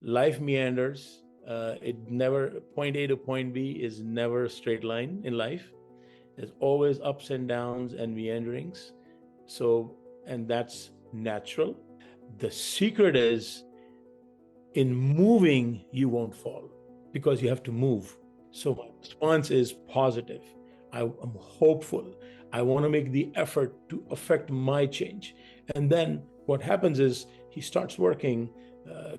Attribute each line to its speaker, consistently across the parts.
Speaker 1: Life meanders. It never, point A to point B is never a straight line in life. There's always ups and downs and meanderings. So, and that's natural. The secret is in moving, you won't fall because you have to move. So my response is positive. I'm hopeful. I want to make the effort to affect my change. And then what happens is he starts working,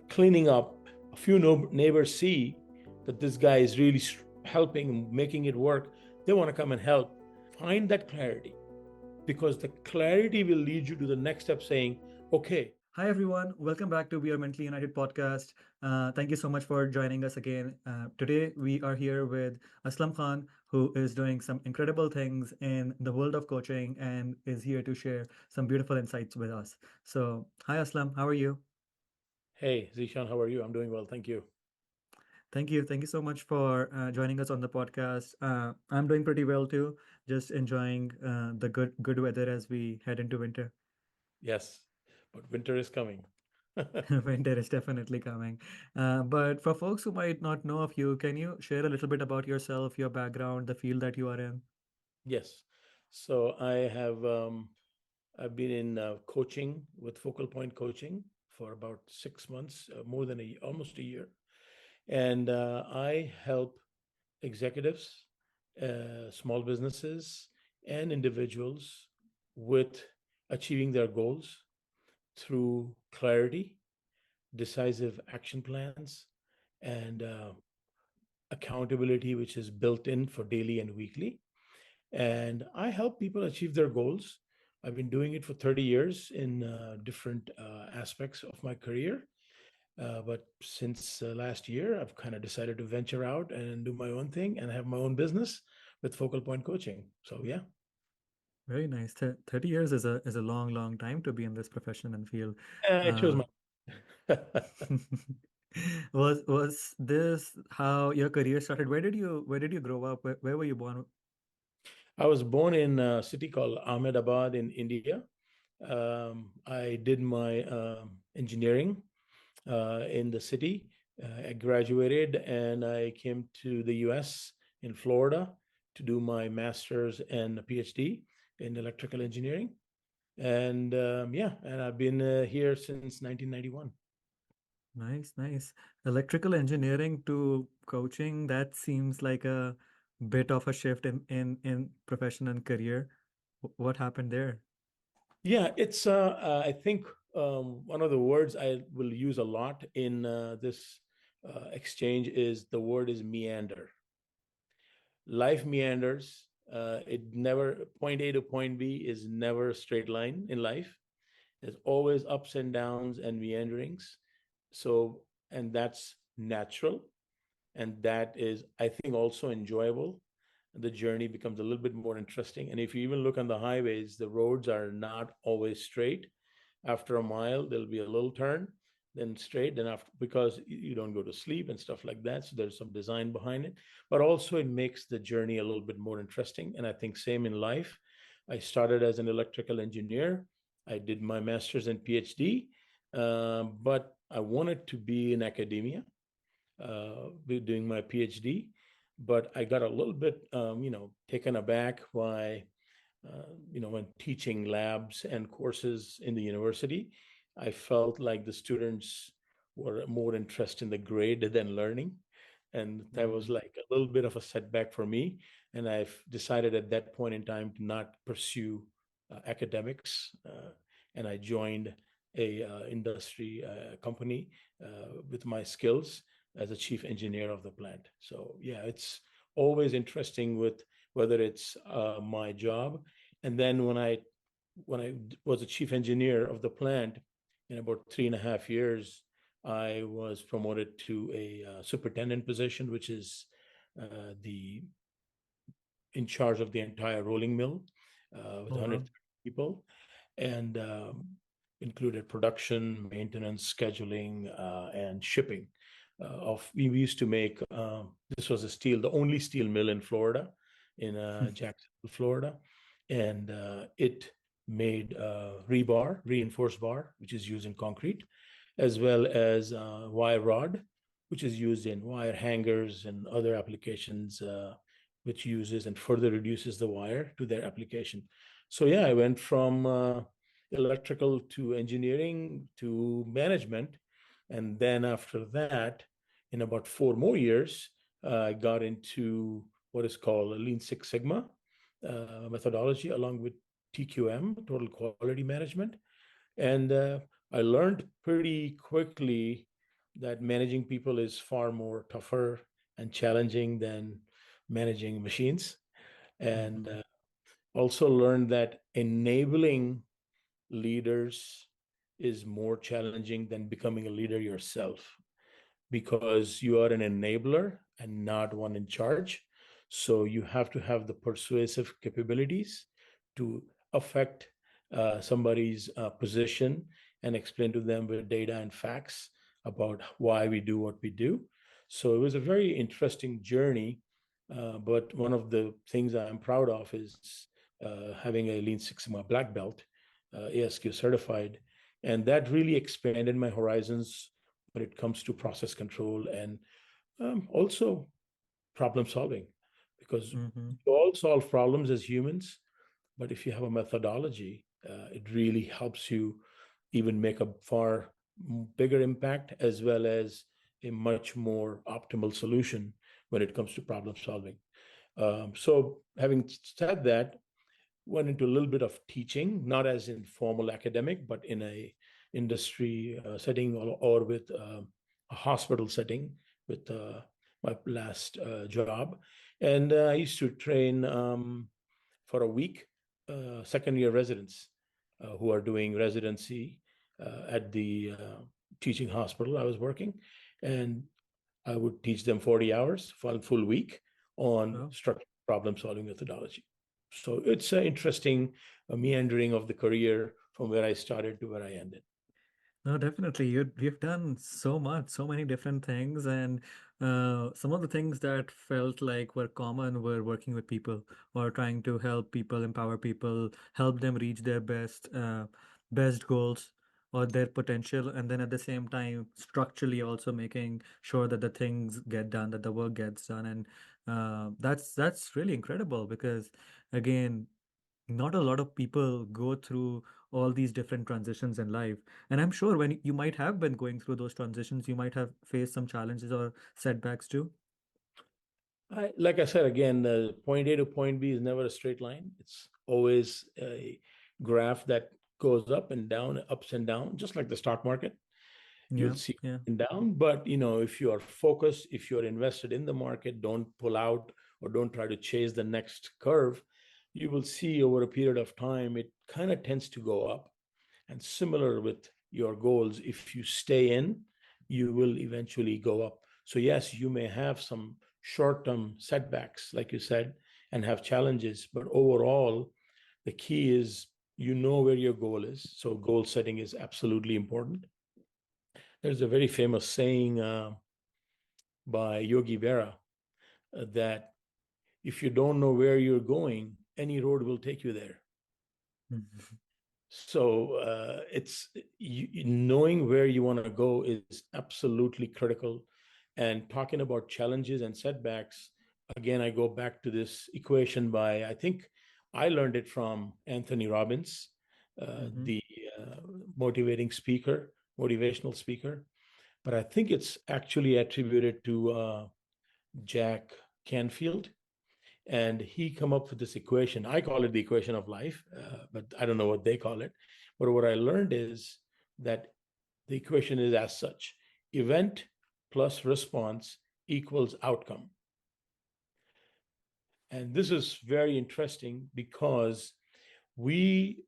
Speaker 1: cleaning up. A few neighbors see that this guy is really helping, making it work. They want to come and help. Find that clarity because the clarity will lead you to the next step saying, okay.
Speaker 2: Hi, everyone. Welcome back to We Are Mentally United podcast. Thank you so much for joining us again. Today, we are here with Aslam Khan, who is doing some incredible things in the world of coaching and is here to share some beautiful insights with us. So, hi, Aslam. How are you?
Speaker 1: Hey, Zishan, how are you? I'm doing well. Thank you.
Speaker 2: Thank you. Thank you so much for joining us on the podcast. I'm doing pretty well too. Just enjoying the good weather as we head into winter.
Speaker 1: Yes, but winter is coming.
Speaker 2: Winter is definitely coming. But for folks who might not know of you, can you share a little bit about yourself, your background, the field that you are in?
Speaker 1: Yes. So I've been in coaching with Focal Point Coaching for about 6 months, more than almost a year, and I help executives, small businesses, and individuals with achieving their goals through clarity, decisive action plans, and accountability, which is built in for daily and weekly. And I help people achieve their goals. I've been doing it for 30 years in different aspects of my career. But since last year, I've kind of decided to venture out and do my own thing and have my own business with Focal Point Coaching. So, yeah.
Speaker 2: Very nice. 30 years is a long, long time to be in this profession and field.
Speaker 1: I chose
Speaker 2: Uh,
Speaker 1: my.
Speaker 2: was this how your career started? Where did you grow up? Where were you born?
Speaker 1: I was born in a city called Ahmedabad in India. I did my engineering in the city. I graduated and I came to the US in Florida to do my master's and a PhD in electrical engineering. And yeah, and I've been here since 1991.
Speaker 2: Nice, nice. Electrical engineering to coaching, that seems like a bit of a shift in profession and career. What happened there?
Speaker 1: Yeah, it's, I think one of the words I will use a lot in this exchange is the word is meander. Life meanders. It never, point A to point B is never a straight line in life. There's always ups and downs and meanderings. So, and that's natural. And that is, I think, also enjoyable. The journey becomes a little bit more interesting. And if you even look on the highways, the roads are not always straight. After a mile, there'll be a little turn, then straight, then after, because you don't go to sleep and stuff like that. So there's some design behind it, but also it makes the journey a little bit more interesting. And I think same in life. I started as an electrical engineer. I did my master's and PhD, but I wanted to be in academia, doing my PhD, but I got a little bit, taken aback by when teaching labs and courses in the university, I felt like the students were more interested in the grade than learning. And that was
Speaker 2: Mm,
Speaker 1: like a little bit of a setback for me. And I've decided at that point in time to not pursue academics. And I joined a industry company with my skills as a chief engineer of the plant. So yeah, it's always interesting with whether it's my job. And then when I was a chief engineer of the plant in about 3.5 years, I was promoted to a superintendent position, which is the in charge of the entire rolling mill with
Speaker 2: oh, wow.
Speaker 1: 100 people, and included production, maintenance, scheduling, and shipping. Of we used to make this was the only steel mill in Florida, in Jacksonville, Florida, and it made rebar, reinforced bar, which is used in concrete, as well as wire rod, which is used in wire hangers and other applications, which uses and further reduces the wire to their application. So yeah, I went from electrical to engineering to management. And then after that, in about 4 more years, I got into what is called a Lean Six Sigma methodology, along with TQM, Total Quality Management. And I learned pretty quickly that managing people is far more tougher and challenging than managing machines. And
Speaker 2: Mm-hmm.
Speaker 1: also learned that enabling leaders is more challenging than becoming a leader yourself, because you are an enabler and not one in charge. So you have to have the persuasive capabilities to affect somebody's position and explain to them with data and facts about why we do what we do. So it was a very interesting journey. But one of the things I'm proud of is having a Lean Six Sigma black belt, ASQ certified. And that really expanded my horizons when it comes to process control and also problem solving, because
Speaker 2: Mm-hmm.
Speaker 1: we all solve problems as humans, but if you have a methodology, it really helps you even make a far bigger impact, as well as a much more optimal solution when it comes to problem solving. So having said that, went into a little bit of teaching, not as in formal academic, but in a industry setting, or with a hospital setting with my last job. And I used to train for a week second year residents who are doing residency at the teaching hospital I was working. And I would teach them 40 hours for a full week on
Speaker 2: Oh.
Speaker 1: structured problem solving methodology. So it's an interesting meandering of the career from where I started to where I ended.
Speaker 2: No, definitely. You've done so much, so many different things, and some of the things that felt like were common were working with people or trying to help people, empower people, help them reach their best goals or their potential, and then at the same time, structurally also making sure that the things get done, that the work gets done, and that's really incredible because again, not a lot of people go through all these different transitions in life. And I'm sure when you might have been going through those transitions, you might have faced some challenges or setbacks too.
Speaker 1: Like I said, again, point A to point B is never a straight line. It's always a graph that goes up and down, ups and down, just like the stock market. You'll
Speaker 2: Yeah,
Speaker 1: see up
Speaker 2: yeah.
Speaker 1: and down. But if you are focused, if you're invested in the market, don't pull out or don't try to chase the next curve. You will see over a period of time, it kind of tends to go up. And similar with your goals, if you stay in, you will eventually go up. So yes, you may have some short-term setbacks, like you said, and have challenges, but overall, the key is where your goal is. So goal setting is absolutely important. There's a very famous saying by Yogi Berra that if you don't know where you're going, any road will take you there.
Speaker 2: Mhm.
Speaker 1: So it's knowing where you want to go is absolutely critical. And talking about challenges and setbacks, again, I go back to this equation by, I think I learned it from Anthony Robbins,
Speaker 2: Mhm.
Speaker 1: the uh, motivating speaker, motivational speaker. But I think it's actually attributed to Jack Canfield, and he come up with this equation. I call it the equation of life, but I don't know what they call it. But what I learned is that the equation is as such: event plus response equals outcome. And this is very interesting because we,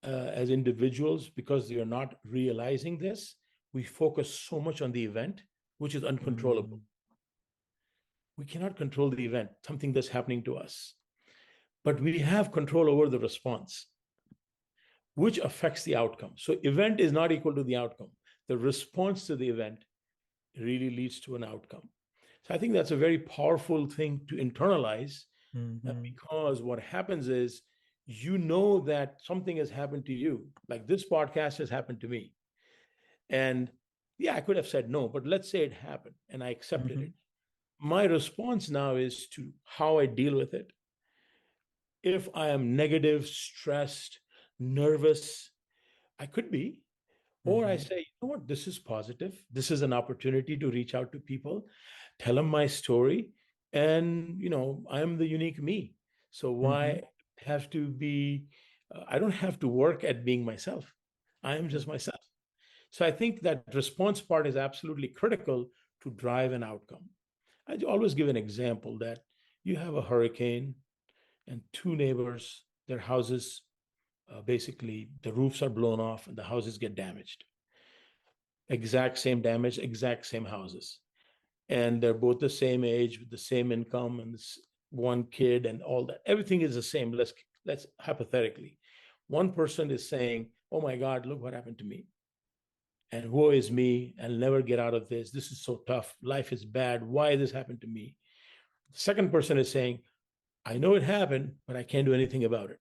Speaker 1: as individuals, because they are not realizing this, we focus so much on the event, which is uncontrollable.
Speaker 2: Mm.
Speaker 1: We cannot control the event, something that's happening to us, but we have control over the response, which affects the outcome. So event is not equal to the outcome. The response to the event really leads to an outcome. So I think that's a very powerful thing to internalize,
Speaker 2: Mhm.
Speaker 1: because what happens is you know that something has happened to you, like this podcast has happened to me. And yeah, I could have said no, but let's say it happened and I accepted it.
Speaker 2: Mm-hmm.
Speaker 1: My response now is to how I deal with it. If I am negative, stressed, nervous, I could be. Or I
Speaker 2: Mm-hmm.
Speaker 1: say, you know what, this is positive. This is an opportunity to reach out to people, tell them my story. And, I am the unique me. So
Speaker 2: Mm-hmm.
Speaker 1: why have to be, I don't have to work at being myself. I am
Speaker 2: Yeah,
Speaker 1: just myself. So I think that response part is absolutely critical to drive an outcome. I always give an example that you have a hurricane and two neighbors, their houses, basically, the roofs are blown off and the houses get damaged. Exact same damage, exact same houses. And they're both the same age with the same income and one kid and all that. Everything is the same. Let's hypothetically. One person is saying, "Oh my God, look what happened to me. And woe is me. I'll never get out of this. This is so tough. Life is bad. Why this happened to me?" The second person is saying, "I know it happened, but I can't do anything about it.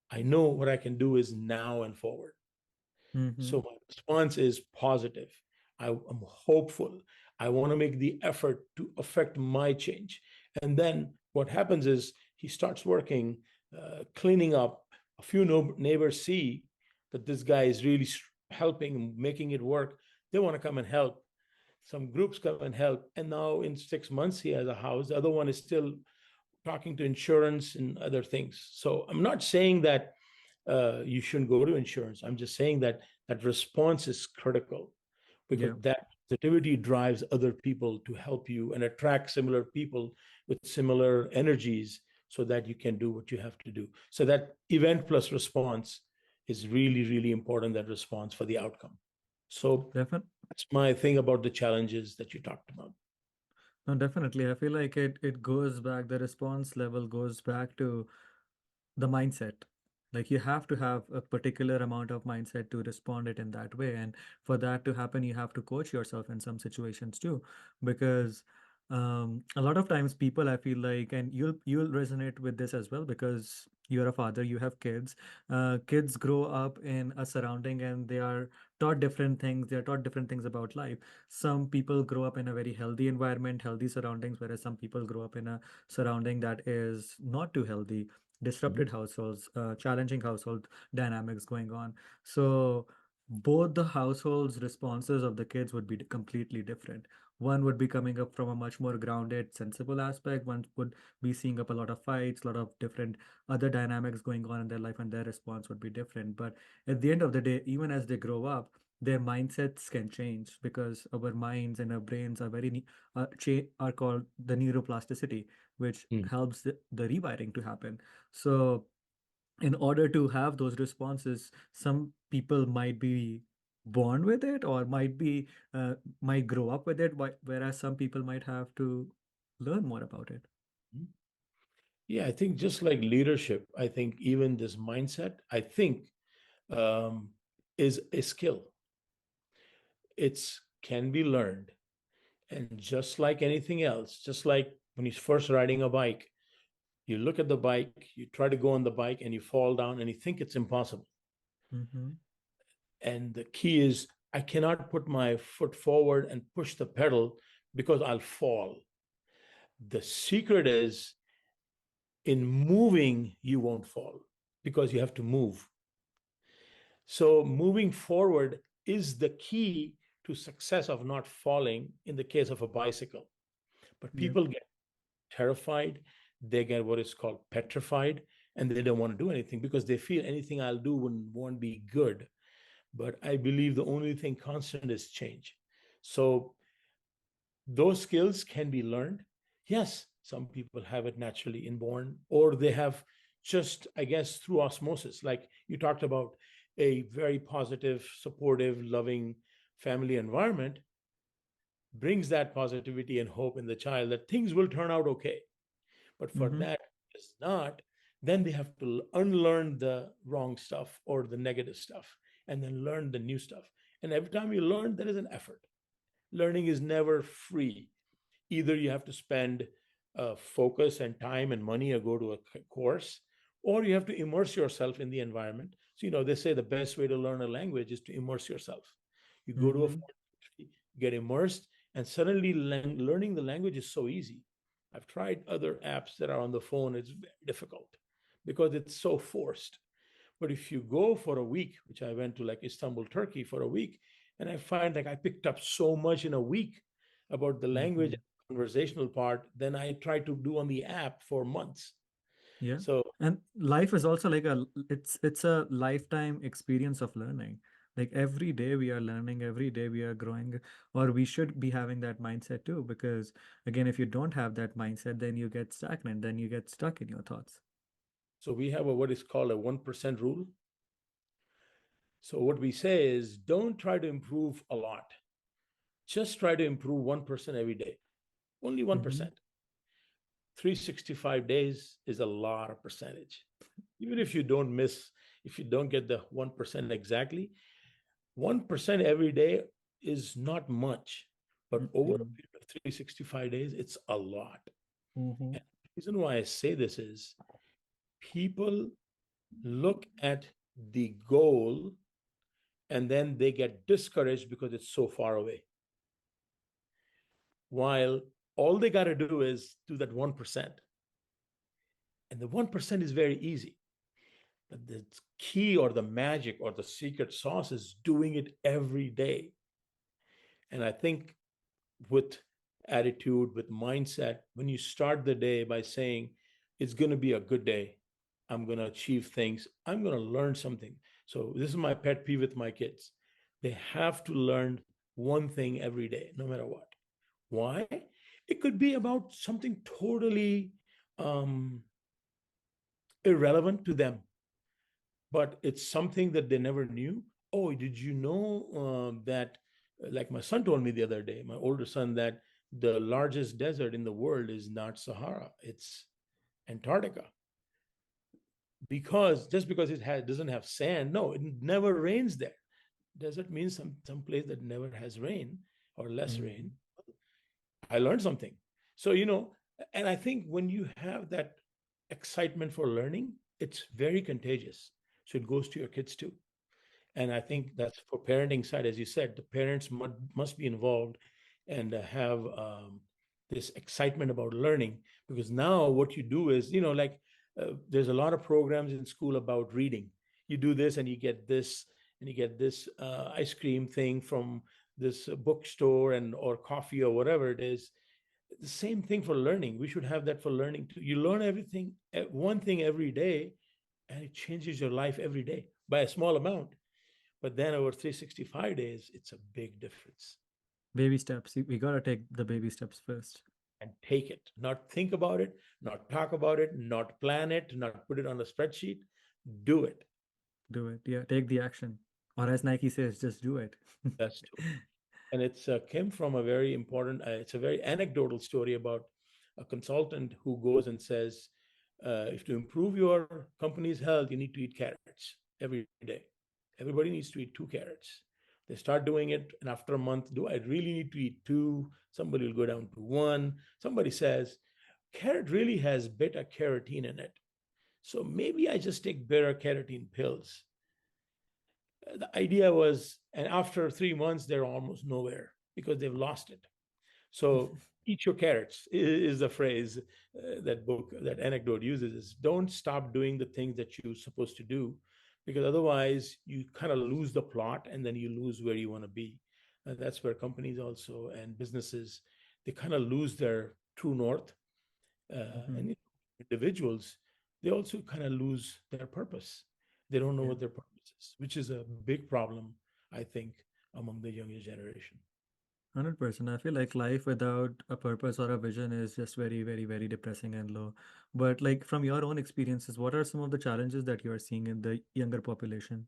Speaker 1: I know what I can do is now and forward."
Speaker 2: mm-hmm.
Speaker 1: So my response is positive. I'm hopeful. I want to make the effort to affect my change. And then what happens is he starts working, cleaning up. A few neighbors see that this guy is really helping, making it work. They want to come and help. Some groups come and help. And now in 6 months, he has a house. The other one is still talking to insurance and other things. So I'm not saying that you shouldn't go to insurance. I'm just saying that that response is critical because
Speaker 2: Yeah,
Speaker 1: that positivity drives other people to help you and attract similar people with similar energies so that you can do what you have to do. So that event plus response is really, really important, that response for the outcome. So
Speaker 2: definitely.
Speaker 1: that's my thing about the challenges that you talked about.
Speaker 2: No, definitely. I feel like it goes back, the response level goes back to the mindset. Like you have to have a particular amount of mindset to respond it in that way. And for that to happen, you have to coach yourself in some situations too. Because a lot of times people, I feel like, and you'll resonate with this as well because you're a father, you have kids. Kids grow up in a surrounding and they are taught different things. They are taught different things about life. Some people grow up in a very healthy environment, healthy surroundings, whereas some people grow up in a surrounding that is not too healthy,
Speaker 1: Mhm.
Speaker 2: disrupted households, challenging household dynamics going on. So both the households' responses of the kids would be completely different. One would be coming up from a much more grounded, sensible aspect. One would be seeing up a lot of fights, a lot of different other dynamics going on in their life, and their response would be different. But at the end of the day, even as they grow up, their mindsets can change because our minds and our brains are are called the neuroplasticity, which
Speaker 1: Mm.
Speaker 2: helps the rewiring to happen. So, in order to have those responses, some people might be born with it or might grow up with it, whereas some people might have to learn more about it.
Speaker 1: Yeah, I think just like leadership, I think even this mindset, I think um, is a skill. It's can be learned. And just like anything else, just like when you're first riding a bike, you look at the bike, you try to go on the bike and you fall down and you think it's impossible.
Speaker 2: Mm-hmm.
Speaker 1: And the key is I cannot put my foot forward and push the pedal because I'll fall. The secret is in moving, you won't fall because you have to move. So moving forward is the key to success of not falling in the case of a bicycle. But
Speaker 2: Yep.
Speaker 1: people get terrified, they get what is called petrified, and they don't want to do anything because they feel anything I'll do won't be good. But I believe the only thing constant is change. So those skills can be learned. Yes, some people have it naturally inborn, or they have just, I guess, through osmosis. Like you talked about a very positive, supportive, loving family environment brings that positivity and hope in the child that things will turn out okay. But for
Speaker 2: Mm-hmm.
Speaker 1: that, it's not, then they have to unlearn the wrong stuff or the negative stuff and then learn the new stuff. And every time you learn, there is an effort. Learning is never free. Either you have to spend focus and time and money or go to a course, or you have to immerse yourself in the environment. So, they say the best way to learn a language is to immerse yourself. You go to a
Speaker 2: Mm-hmm.
Speaker 1: foreign country, get immersed, and suddenly learning the language is so easy. I've tried other apps that are on the phone, it's very difficult because it's so forced. But if you go for a week, which I went to like Istanbul, Turkey for a week, and I find like I picked up so much in a week about the language
Speaker 2: Mm-hmm.
Speaker 1: and conversational part than I tried to do on the app for months.
Speaker 2: Yeah.
Speaker 1: So
Speaker 2: And life is also like it's a lifetime experience of learning. Like every day we are learning, every day we are growing, or we should be having that mindset too. Because again, if you don't have that mindset, then you get stagnant, then you get stuck in your thoughts.
Speaker 1: we have what is called a 1% rule. So what we say is don't try to improve a lot. Just try to improve 1% every day. Only
Speaker 2: Mm-hmm.
Speaker 1: 1%. 365 days is a lot of percentage. Even if you don't get the 1% exactly, 1% every day is not much. But over a
Speaker 2: Mm-hmm.
Speaker 1: period of 365 days, it's a lot.
Speaker 2: Mm-hmm.
Speaker 1: And the reason why I say this is people look at the goal and then they get discouraged because it's so far away. While all they got to do is do that 1%. And the 1% is very easy. But the key or the magic or the secret sauce is doing it every day. And I think with attitude, with mindset, when you start the day by saying, it's going to be a good day, I'm going to achieve things, I'm going to learn something. So, this is my pet peeve with my kids. They have to learn one thing every day, no matter what. Why? It could be about something totally um, irrelevant to them, but it's something that they never knew. Oh, did you know that, like my son told me the other day, my older son, that the largest desert in the world is not Sahara, it's Antarctica. Because just because doesn't have sand, no, it never rains there. Desert means some place that never has rain or less
Speaker 2: Mm-hmm.
Speaker 1: rain. I learned something. So, and I think when you have that excitement for learning, it's very contagious. So it goes to your kids too. And I think that's for parenting side, as you said, the parents must be involved and have this excitement about learning. Because now what you do is, like there's a lot of programs in school about reading. You do this and you get this, and you get this ice cream thing from this bookstore and or coffee or whatever it is. The same thing for learning. We should have that for learning too. You learn everything, one thing every day, and it changes your life every day by a small amount. But then over 365 days, it's a big difference.
Speaker 2: Baby steps. We gotta take the baby steps first.
Speaker 1: And take it, not think about it, not talk about it, not plan it, not put it on a spreadsheet. Do it.
Speaker 2: Do it. Yeah, take the action. Or as Nike says, just do it.
Speaker 1: That's true. And it's came from a very important, it's a very anecdotal story about a consultant who goes and says, if to improve your company's health, you need to eat carrots every day. Everybody needs to eat 2 carrots. They start doing it, and after a month, do I really need to eat two? Somebody will go down to one. Somebody says, carrot really has beta carotene in it. So maybe I just take beta carotene pills. The idea was, and after 3 months, they're almost nowhere because they've lost it. So eat your carrots is the phrase that anecdote uses, is don't stop doing the things that you're supposed to do, because otherwise you kind of lose the plot and then you lose where you want to be. And that's where companies also and businesses, they kind of lose their true north.
Speaker 2: Hmm.
Speaker 1: And individuals, they also kind of lose their purpose. They don't know
Speaker 2: Yeah,
Speaker 1: what their purpose is, which is a big problem, I think, among the younger generation.
Speaker 2: 100%. I feel like life without a purpose or a vision is just very, very, very depressing and low. But like from your own experiences, what are some of the challenges that you are seeing in the younger population?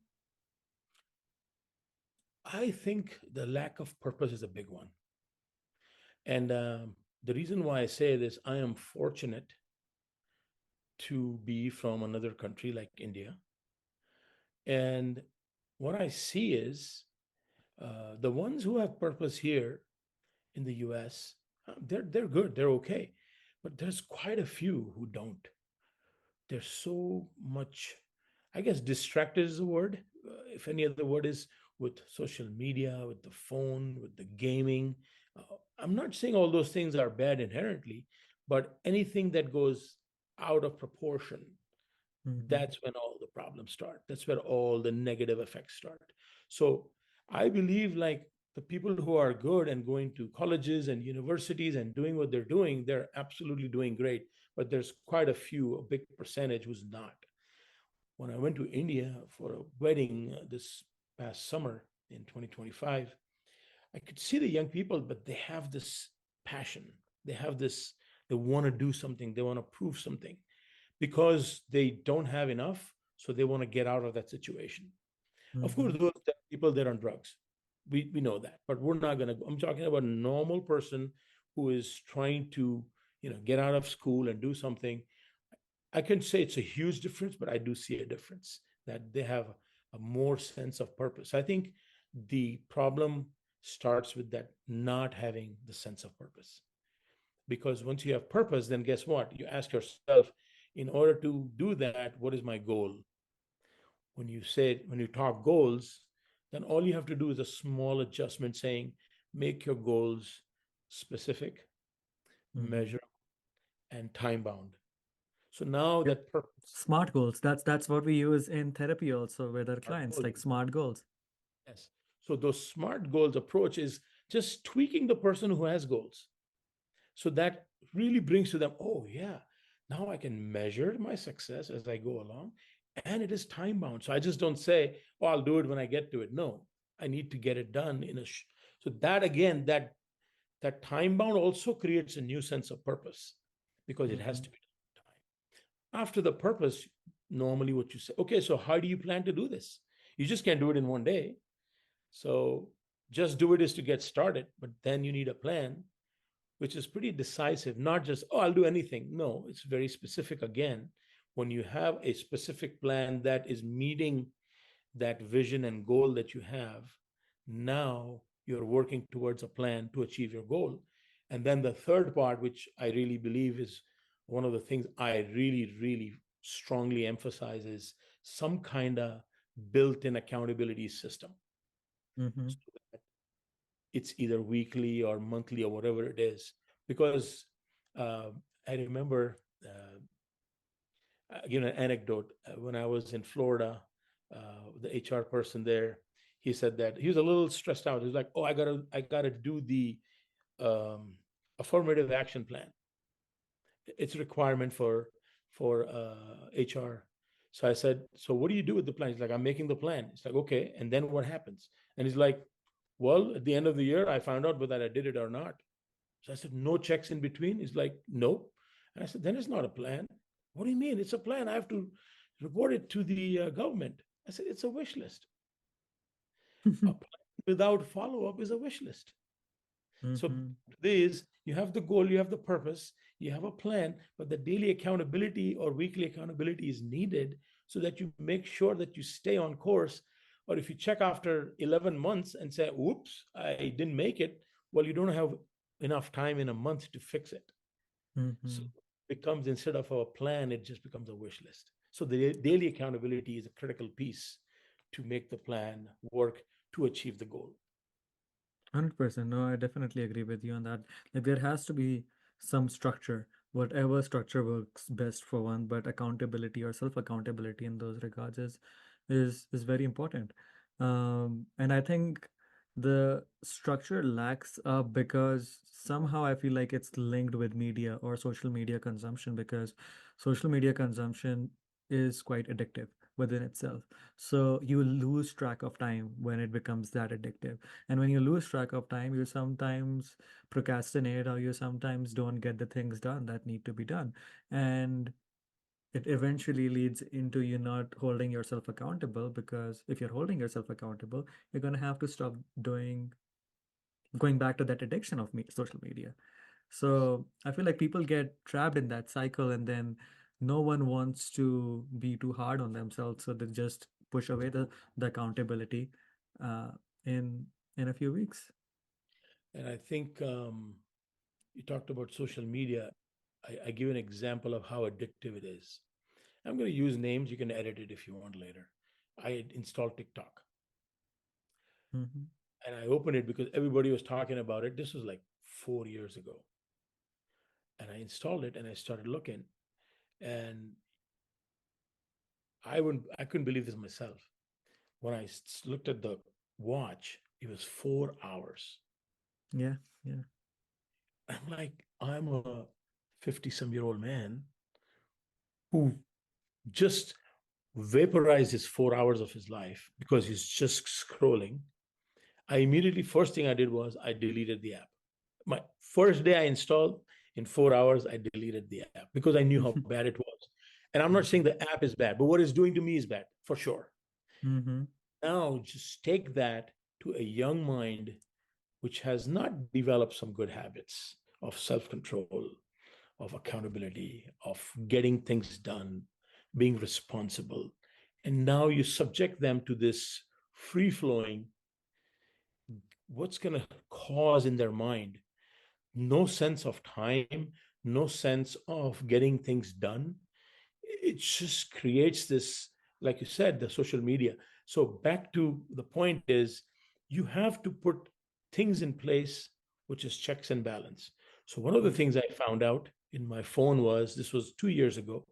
Speaker 1: I think the lack of purpose is a big one. And the reason why I say this, I am fortunate to be from another country like India. And what I see is the ones who have purpose here in the US, they're good, they're okay. But there's quite a few who don't. There's so much, I guess, distracted is the word. If any other word is, with social media, with the phone, with the gaming. I'm not saying all those things are bad inherently, but anything that goes out of proportion,
Speaker 2: Mm-hmm.
Speaker 1: that's when all the problems start. That's where all the negative effects start. So I believe, like, the people who are good and going to colleges and universities and doing what they're doing, they're absolutely doing great. But there's quite a big percentage who's not. When I went to India for a wedding this past summer in 2025, I could see the young people, but they have this passion. They have this, they want to do something, they want to prove something because they don't have enough. So they want to get out of that situation. Of course,
Speaker 2: Mm-hmm.
Speaker 1: those people, they're on drugs. We know that, but we're not going to. I'm talking about a normal person who is trying to, get out of school and do something. I can say it's a huge difference, but I do see a difference that they have a more sense of purpose. I think the problem starts with that not having the sense of purpose. Because once you have purpose, then guess what? You ask yourself, in order to do that, what is my goal? When you talk goals, then all you have to do is a small adjustment saying, make your goals specific,
Speaker 2: Mm-hmm.
Speaker 1: measure, and time bound. So now
Speaker 2: Yep.
Speaker 1: that purpose,
Speaker 2: Smart goals. That's what we use in therapy also with our
Speaker 1: our
Speaker 2: clients,
Speaker 1: goal,
Speaker 2: like smart goals.
Speaker 1: yes. So those smart goals approach is just tweaking the person who has goals. So that really brings to them, oh yeah, now I can measure my success as I go along, and it is time bound. So I just don't say, oh, I'll do it when I get to it. No, I need to get it done in a. So that again, that time bound also creates a new sense of purpose because it has
Speaker 2: Mm-hmm.
Speaker 1: to be done time. After the purpose, normally what you say, okay, so how do you plan to do this? You just can't do it in one day. So just do it is to get started, but then you need a plan, which is pretty decisive, not just, oh, I'll do anything. No, it's very specific again. When you have a specific plan that is meeting that vision and goal that you have, now you're working towards a plan to achieve your goal. And then the third part, which I really believe is one of the things I really, really strongly emphasize, is some kind of built in accountability system.
Speaker 2: Mm-hmm.
Speaker 1: So that it's either weekly or monthly or whatever it is. Because uh, I remember, I'll give an anecdote. When I was in Florida, the HR person there, he said that he was a little stressed out. He was like, "Oh, I gotta do the um, affirmative action plan. It's a requirement for HR." So I said, "So what do you do with the plan?" He's like, "I'm making the plan." It's like, "Okay, and then what happens?" And he's like, "Well, at the end of the year, I found out whether I did it or not." So I said, "No checks in between?" He's like, "Nope." And I said, "Then it's not a plan." "What do you mean? It's a plan. I have to report it to the government." I said, "It's a wish list. A plan without follow up is a wish list." So
Speaker 2: Mm-hmm.
Speaker 1: this, you have the goal, you have the purpose, you have a plan, but the daily accountability or weekly accountability is needed so that you make sure that you stay on course. Or if you check after 11 months and say, "Oops, I didn't make it," well, you don't have enough time in a month to fix it. So
Speaker 2: Mm-hmm.
Speaker 1: it becomes, instead of a plan, it just becomes a wish list. So the daily accountability is a critical piece to make the plan work to achieve the goal.
Speaker 2: 100%. No, I definitely agree with you on that. Like there has to be some structure, whatever structure works best for one, but accountability or self-accountability in those regards is very important. And I think the structure lacks because somehow I feel like it's linked with media or social media consumption because social media consumption is quite addictive within itself. So you lose track of time when it becomes that addictive, and when you lose track of time, you sometimes procrastinate or you sometimes don't get the things done that need to be done. And it eventually leads into you not holding yourself accountable because if you're holding yourself accountable, you're going to have to stop going back to that addiction of social media. So I feel like people get trapped in that cycle and then no one wants to be too hard on themselves. So they just push away the accountability uh, in in a few weeks.
Speaker 1: And I think you talked about social media. I give an example of how addictive it is. I'm going to use names. You can edit it if you want later. I had installed TikTok
Speaker 2: Mhm.
Speaker 1: and I opened it because everybody was talking about it. This was like 4 years ago. And I installed it and I started looking. And I couldn't believe this myself. When I looked at the watch, it was 4 hours.
Speaker 2: Yeah, yeah.
Speaker 1: I'm like, I'm a 50 some year old man who just vaporized his 4 hours of his life because he's just scrolling. I immediately, first thing I did was I deleted the app. My first day I installed, in 4 hours, I deleted the app because I knew how bad it was. And I'm not saying
Speaker 2: Mhm.
Speaker 1: the app is bad, but what it's doing to me is bad for sure.
Speaker 2: Mhm.
Speaker 1: Now, just take that to a young mind which has not developed some good habits of self control, of accountability, of getting things done, being responsible. And now you subject them to this free flowing, what's going to cause in their mind no sense of time, no sense of getting things done. It just creates this, like you said, the social media. So back to the point is you have to put things in place, which is checks and balance. So one of the
Speaker 2: Mhm.
Speaker 1: things I found out in my phone was, this was 2 years ago,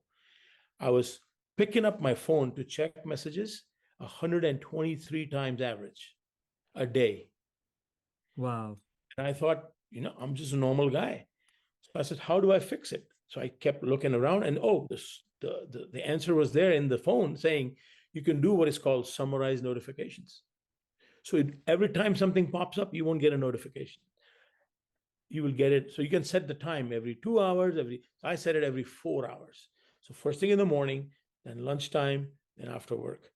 Speaker 1: I was picking up my phone to check messages 123 times average a day.
Speaker 2: Wow.
Speaker 1: And I thought, I'm just a normal guy. So I said, how do I fix it? So I kept looking around, and the answer was there in the phone saying you can do what is called summarize notifications. So every time something pops up, you won't get a notification. You will get it. So you can set the time every 2 hours, I set it every 4 hours. So first thing in the morning, then lunchtime, then after work.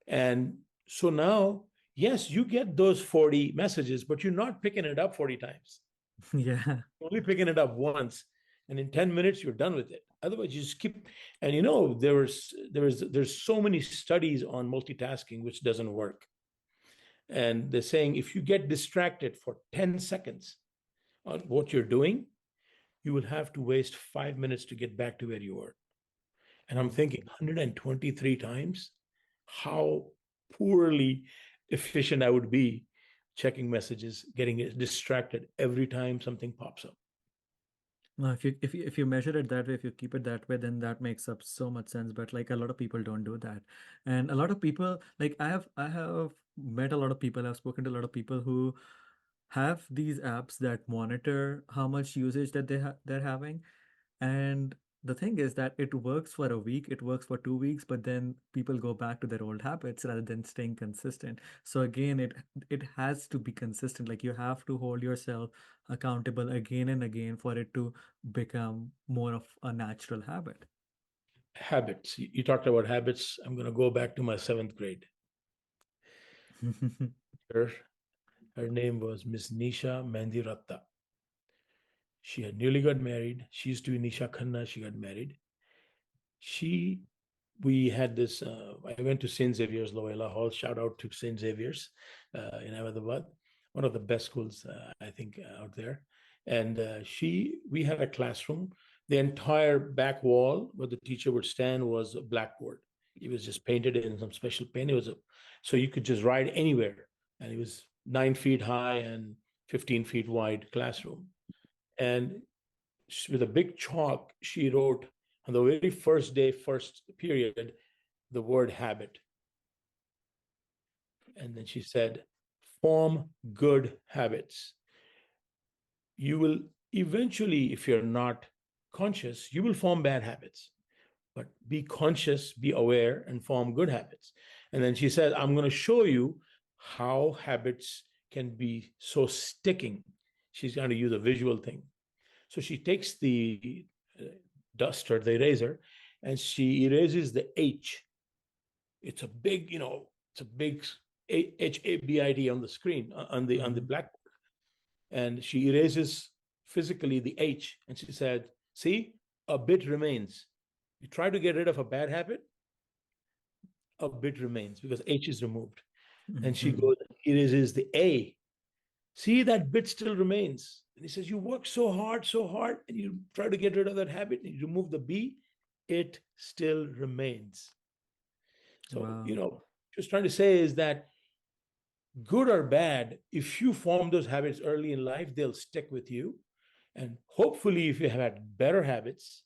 Speaker 1: And so now, yes, you get those 40 messages, but you're not picking it up 40 times.
Speaker 2: Yeah.
Speaker 1: You're only picking it up once, and in 10 minutes you're done with it. Otherwise, you just keep. And there's so many studies on multitasking which doesn't work. And they're saying if you get distracted for 10 seconds on what you're doing, you will have to waste 5 minutes to get back to where you were. And I'm
Speaker 2: Mm.
Speaker 1: thinking 123 times, how poorly efficient I would be checking messages, getting distracted every time something pops up.
Speaker 2: No, if you measure it that way, if you keep it that way, then that makes up so much sense. But like a lot of people don't do that, and a lot of people like I have met a lot of people. I've spoken to a lot of people who have these apps that monitor how much usage that they're having, and the thing is that it works for a week, it works for 2 weeks, but then people go back to their old habits rather than staying consistent. So again, it has to be consistent. Like you have to hold yourself accountable again and again for it to become more of a natural habit.
Speaker 1: Habits. You talked about habits. I'm going to go back to my seventh grade. Her, her name was Miss Nisha Mandiratta. She had newly got married. She used to be Nisha Khanna. She got married. She, we had this. I went to St. Xavier's Loyola Hall. Shout out to St. Xavier's in Ahmedabad, one of the best schools I think out there. And we had a classroom. The entire back wall where the teacher would stand was a blackboard. It was just painted in some special paint. So you could just ride anywhere, and it was 9 feet high and 15 feet wide classroom. And with a big chalk, she wrote on the very first day, first period, the word habit. And then she said, form good habits. You will eventually, if you're not conscious, you will form bad habits. But be conscious, be aware, and form good habits. And then she said, I'm going to show you how habits can be so sticking. She's going to use a visual thing. So she takes the duster, the eraser, and she erases the H. It's a big, it's a big HABIT on the screen, on the
Speaker 2: Mhm.
Speaker 1: blackboard. And she erases physically the H, and she said, see, a bit remains. You try to get rid of a bad habit, a bit remains because H is removed. And she
Speaker 2: Mhm.
Speaker 1: goes, erases the A. See, that bit still remains. And he says, you work so hard, and you try to get rid of that habit, and you remove the B, it still remains. So,
Speaker 2: Wow.
Speaker 1: just trying to say is that good or bad, if you form those habits early in life, they'll stick with you. And hopefully, if you have had better habits,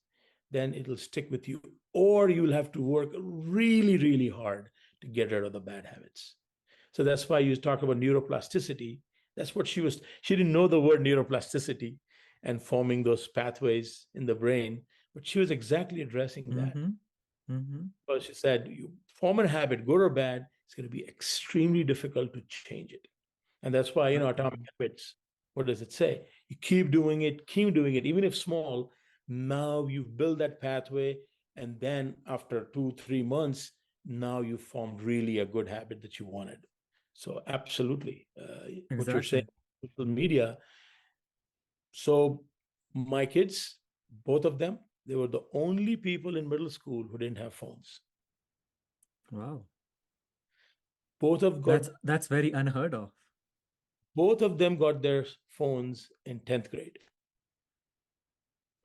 Speaker 1: then it'll stick with you, or you'll have to work really, really hard to get rid of the bad habits. So that's why you talk about neuroplasticity. That's what she didn't know the word neuroplasticity and forming those pathways in the brain, but she was exactly addressing that.
Speaker 2: Mm-hmm. Mm-hmm.
Speaker 1: Well, she said, you form a habit, good or bad, it's going to be extremely difficult to change it. And that's why, Atomic
Speaker 2: Agree.
Speaker 1: Habits, what does it say? You keep doing it, even if small. Now you've built that pathway. And then after 2, 3 months, now you formed really a good habit that you wanted. So, absolutely, what you're saying,
Speaker 2: Exactly.
Speaker 1: social media. So, my kids, both of them, they were the only people in middle school who didn't have phones.
Speaker 2: Wow.
Speaker 1: Both of got
Speaker 2: That's very unheard of.
Speaker 1: both of them got their phones in 10th grade.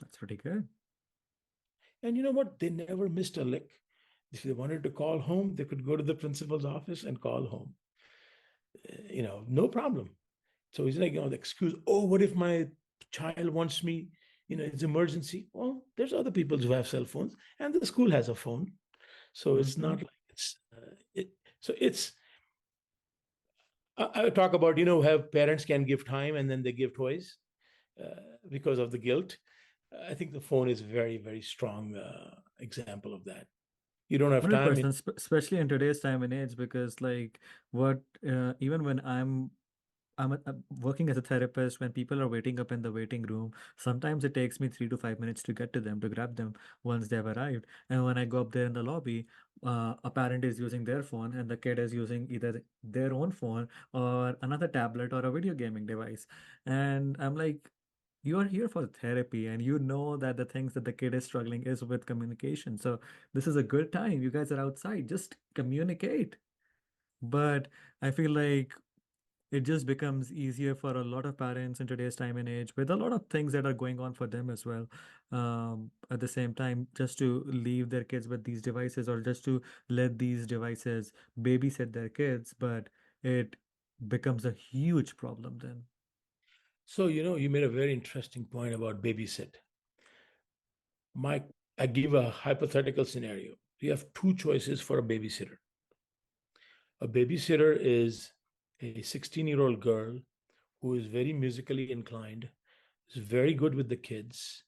Speaker 2: That's pretty good.
Speaker 1: And you know what? They never missed a lick. If they wanted to call home, they could go to the principal's office and call home. No problem. So he's like, the excuse, oh, what if my child wants me, it's emergency. Well, there's other people who have cell phones, and the school has a phone. So it's
Speaker 2: Mm-hmm.
Speaker 1: not like so it's, I talk about, how parents can give time and then they give toys because of the guilt. I think the phone is very, very strong example of that. You don't have time.
Speaker 2: 100%, especially in today's time and age, because like what even when I'm working as a therapist, when people are waiting up in the waiting room, sometimes it takes me 3 to 5 minutes to get to them, to grab them once they've arrived. And when I go up there in the lobby, a parent is using their phone and the kid is using either their own phone or another tablet or a video gaming device. And I'm like, you are here for therapy and you know that the things that the kid is struggling is with communication. So this is a good time. You guys are outside, just communicate. But I feel like it just becomes easier for a lot of parents in today's time and age with a lot of things that are going on for them as well, at the same time, just to leave their kids with these devices or just to let these devices babysit their kids, but it becomes a huge problem then.
Speaker 1: So, you made a very interesting point about babysit. Mike, I give a hypothetical scenario. You have two choices for a babysitter. A babysitter is a 16-year-old girl who is very musically inclined, is very good with the kids.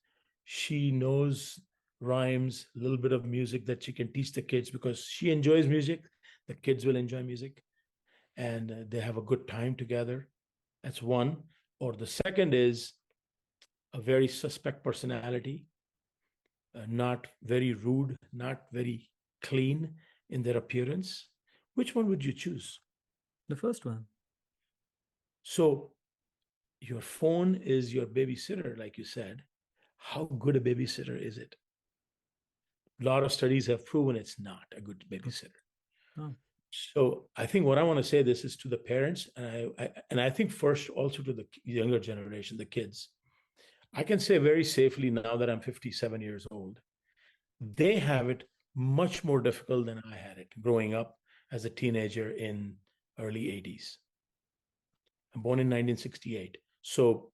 Speaker 1: She knows rhymes, a little bit of music that she can teach the kids because she enjoys music. The kids will enjoy music and they have a good time together. That's one. Or the second is a very suspect personality, not very rude, not very clean in their appearance. Which one would you choose?
Speaker 2: The first one.
Speaker 1: So, your phone is your babysitter, like you said. How good a babysitter is it? A lot of studies have proven it's not a good
Speaker 2: Oh,
Speaker 1: babysitter.
Speaker 2: oh.
Speaker 1: So I think what I want to say this is to the parents, and I think first also to the younger generation, the kids. I can say very safely now that I'm 57 years old, they have it much more difficult than I had it growing up as a teenager in early 80s. I'm born in 1968. So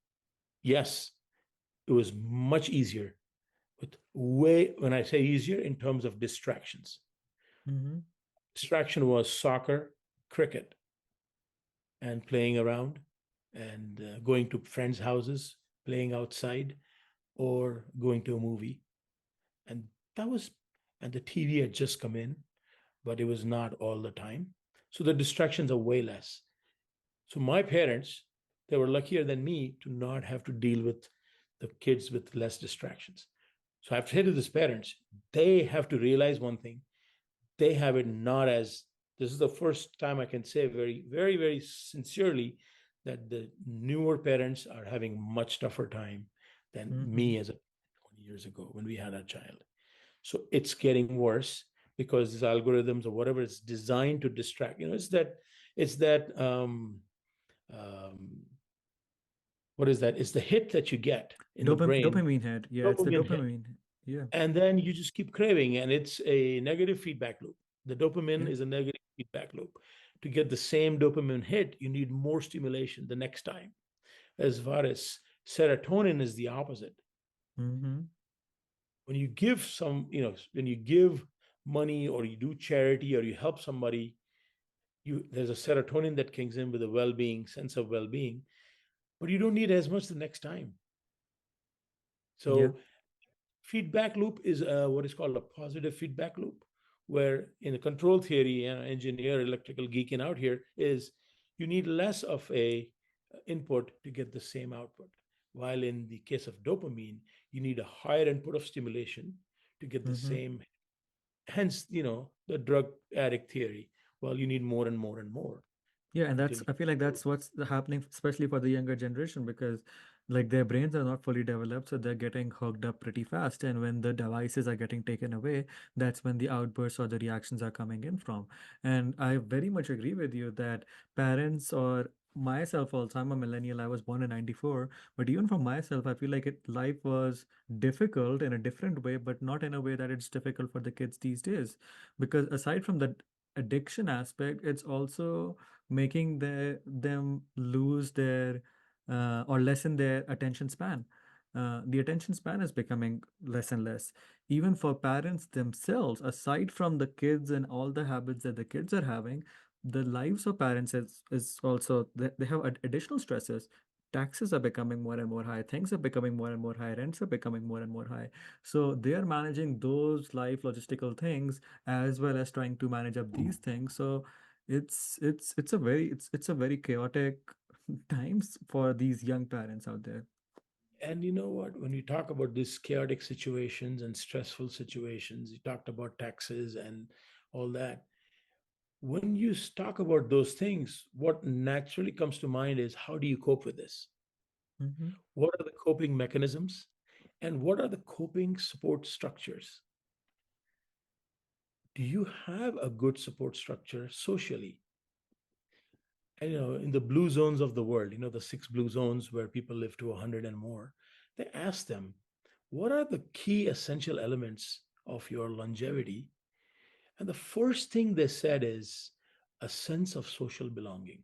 Speaker 1: yes, it was much easier, but when I say easier in terms of distractions.
Speaker 2: Mm-hmm.
Speaker 1: Distraction was soccer, cricket, and playing around and going to friends' houses, playing outside, or going to a movie. And that was, and the TV had just come in, but it was not all the time. So the distractions are way less. So my parents, they were luckier than me to not have to deal with the kids with less distractions. So I have to say to these parents, they have to realize one thing. They have it not as, this is the first time I can say very, very, very sincerely that the newer parents are having much tougher time than
Speaker 2: Mm-hmm.
Speaker 1: me as a 20 years ago when we had our child. So it's getting worse because these algorithms or whatever is designed to distract. It's that what is that? It's the hit that you get in the brain.
Speaker 2: Dopamine head. Yeah, it's the
Speaker 1: Dopamine hit.
Speaker 2: dopamine. Yeah.
Speaker 1: And then you just keep craving, and it's a negative feedback loop. The dopamine
Speaker 2: Yeah.
Speaker 1: is a negative feedback loop. To get the same dopamine hit, you need more stimulation the next time. As far as serotonin is the opposite.
Speaker 2: Mm-hmm.
Speaker 1: When you give when you give money or you do charity or you help somebody, there's a serotonin that kicks in with a well-being sense of well-being, but you don't need as much the next time.
Speaker 2: Yeah.
Speaker 1: So feedback loop is what is called a positive feedback loop, where in the control theory, and engineer electrical geeking out here, is you need less of a input to get the same output. While in the case of dopamine, you need a higher input of stimulation to get the
Speaker 2: Mm-hmm.
Speaker 1: same. Hence, the drug addict theory. Well, you need more and more and more
Speaker 2: Yeah, and
Speaker 1: until
Speaker 2: that's, I feel like that's what's happening, especially for the younger generation, because like their brains are not fully developed, so they're getting hooked up pretty fast. And when the devices are getting taken away, that's when the outbursts or the reactions are coming in from. And I very much agree with you that parents or myself also, I'm a millennial, I was born in 94, but even for myself, I feel like life was difficult in a different way, but not in a way that it's difficult for the kids these days. Because aside from the addiction aspect, it's also making them lose their or lessen their attention span. The attention span is becoming less and less. Even for parents themselves, aside from the kids and all the habits that the kids are having, the lives of parents is also, they have additional stresses. Taxes are becoming more and more high, things are becoming more and more high, rents are becoming more and more high. So they are managing those life logistical things as well as trying to manage up these things. So it's a very chaotic times for these young parents out there.
Speaker 1: And you know what? When you talk about these chaotic situations and stressful situations, you talked about taxes and all that. When you talk about those things, what naturally comes to mind is how do you cope with this?
Speaker 2: Mm-hmm.
Speaker 1: What are the coping mechanisms? And what are the coping support structures? Do you have a good support structure socially? And, in the blue zones of the world, the six blue zones where people live to 100 and more, they ask them, what are the key essential elements of your longevity? And the first thing they said is a sense of social belonging.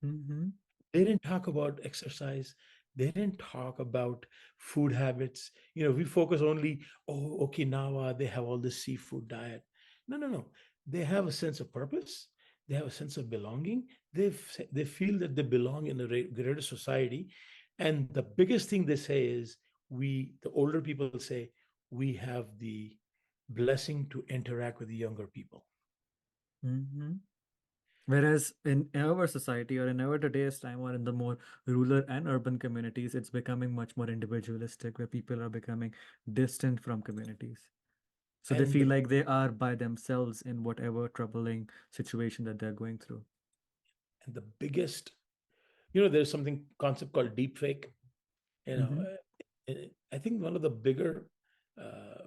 Speaker 2: Mm-hmm.
Speaker 1: They didn't talk about exercise. They didn't talk about food habits. We focus only, oh, Okinawa, they have all this seafood diet. No, no, no. They have a sense of purpose. They have a sense of belonging. They feel that they belong in a greater society. And the biggest thing they say is, the older people say, we have the blessing to interact with the younger people.
Speaker 2: Mm-hmm. Whereas in our society or in our today's time or in the more rural and urban communities, it's becoming much more individualistic, where people are becoming distant from communities. So they
Speaker 1: And
Speaker 2: feel
Speaker 1: the
Speaker 2: like they are by themselves in whatever troubling situation that they're going through.
Speaker 1: and the biggest, there's something concept called deep fake. you know
Speaker 2: Mm-hmm.
Speaker 1: I think one of the bigger uh,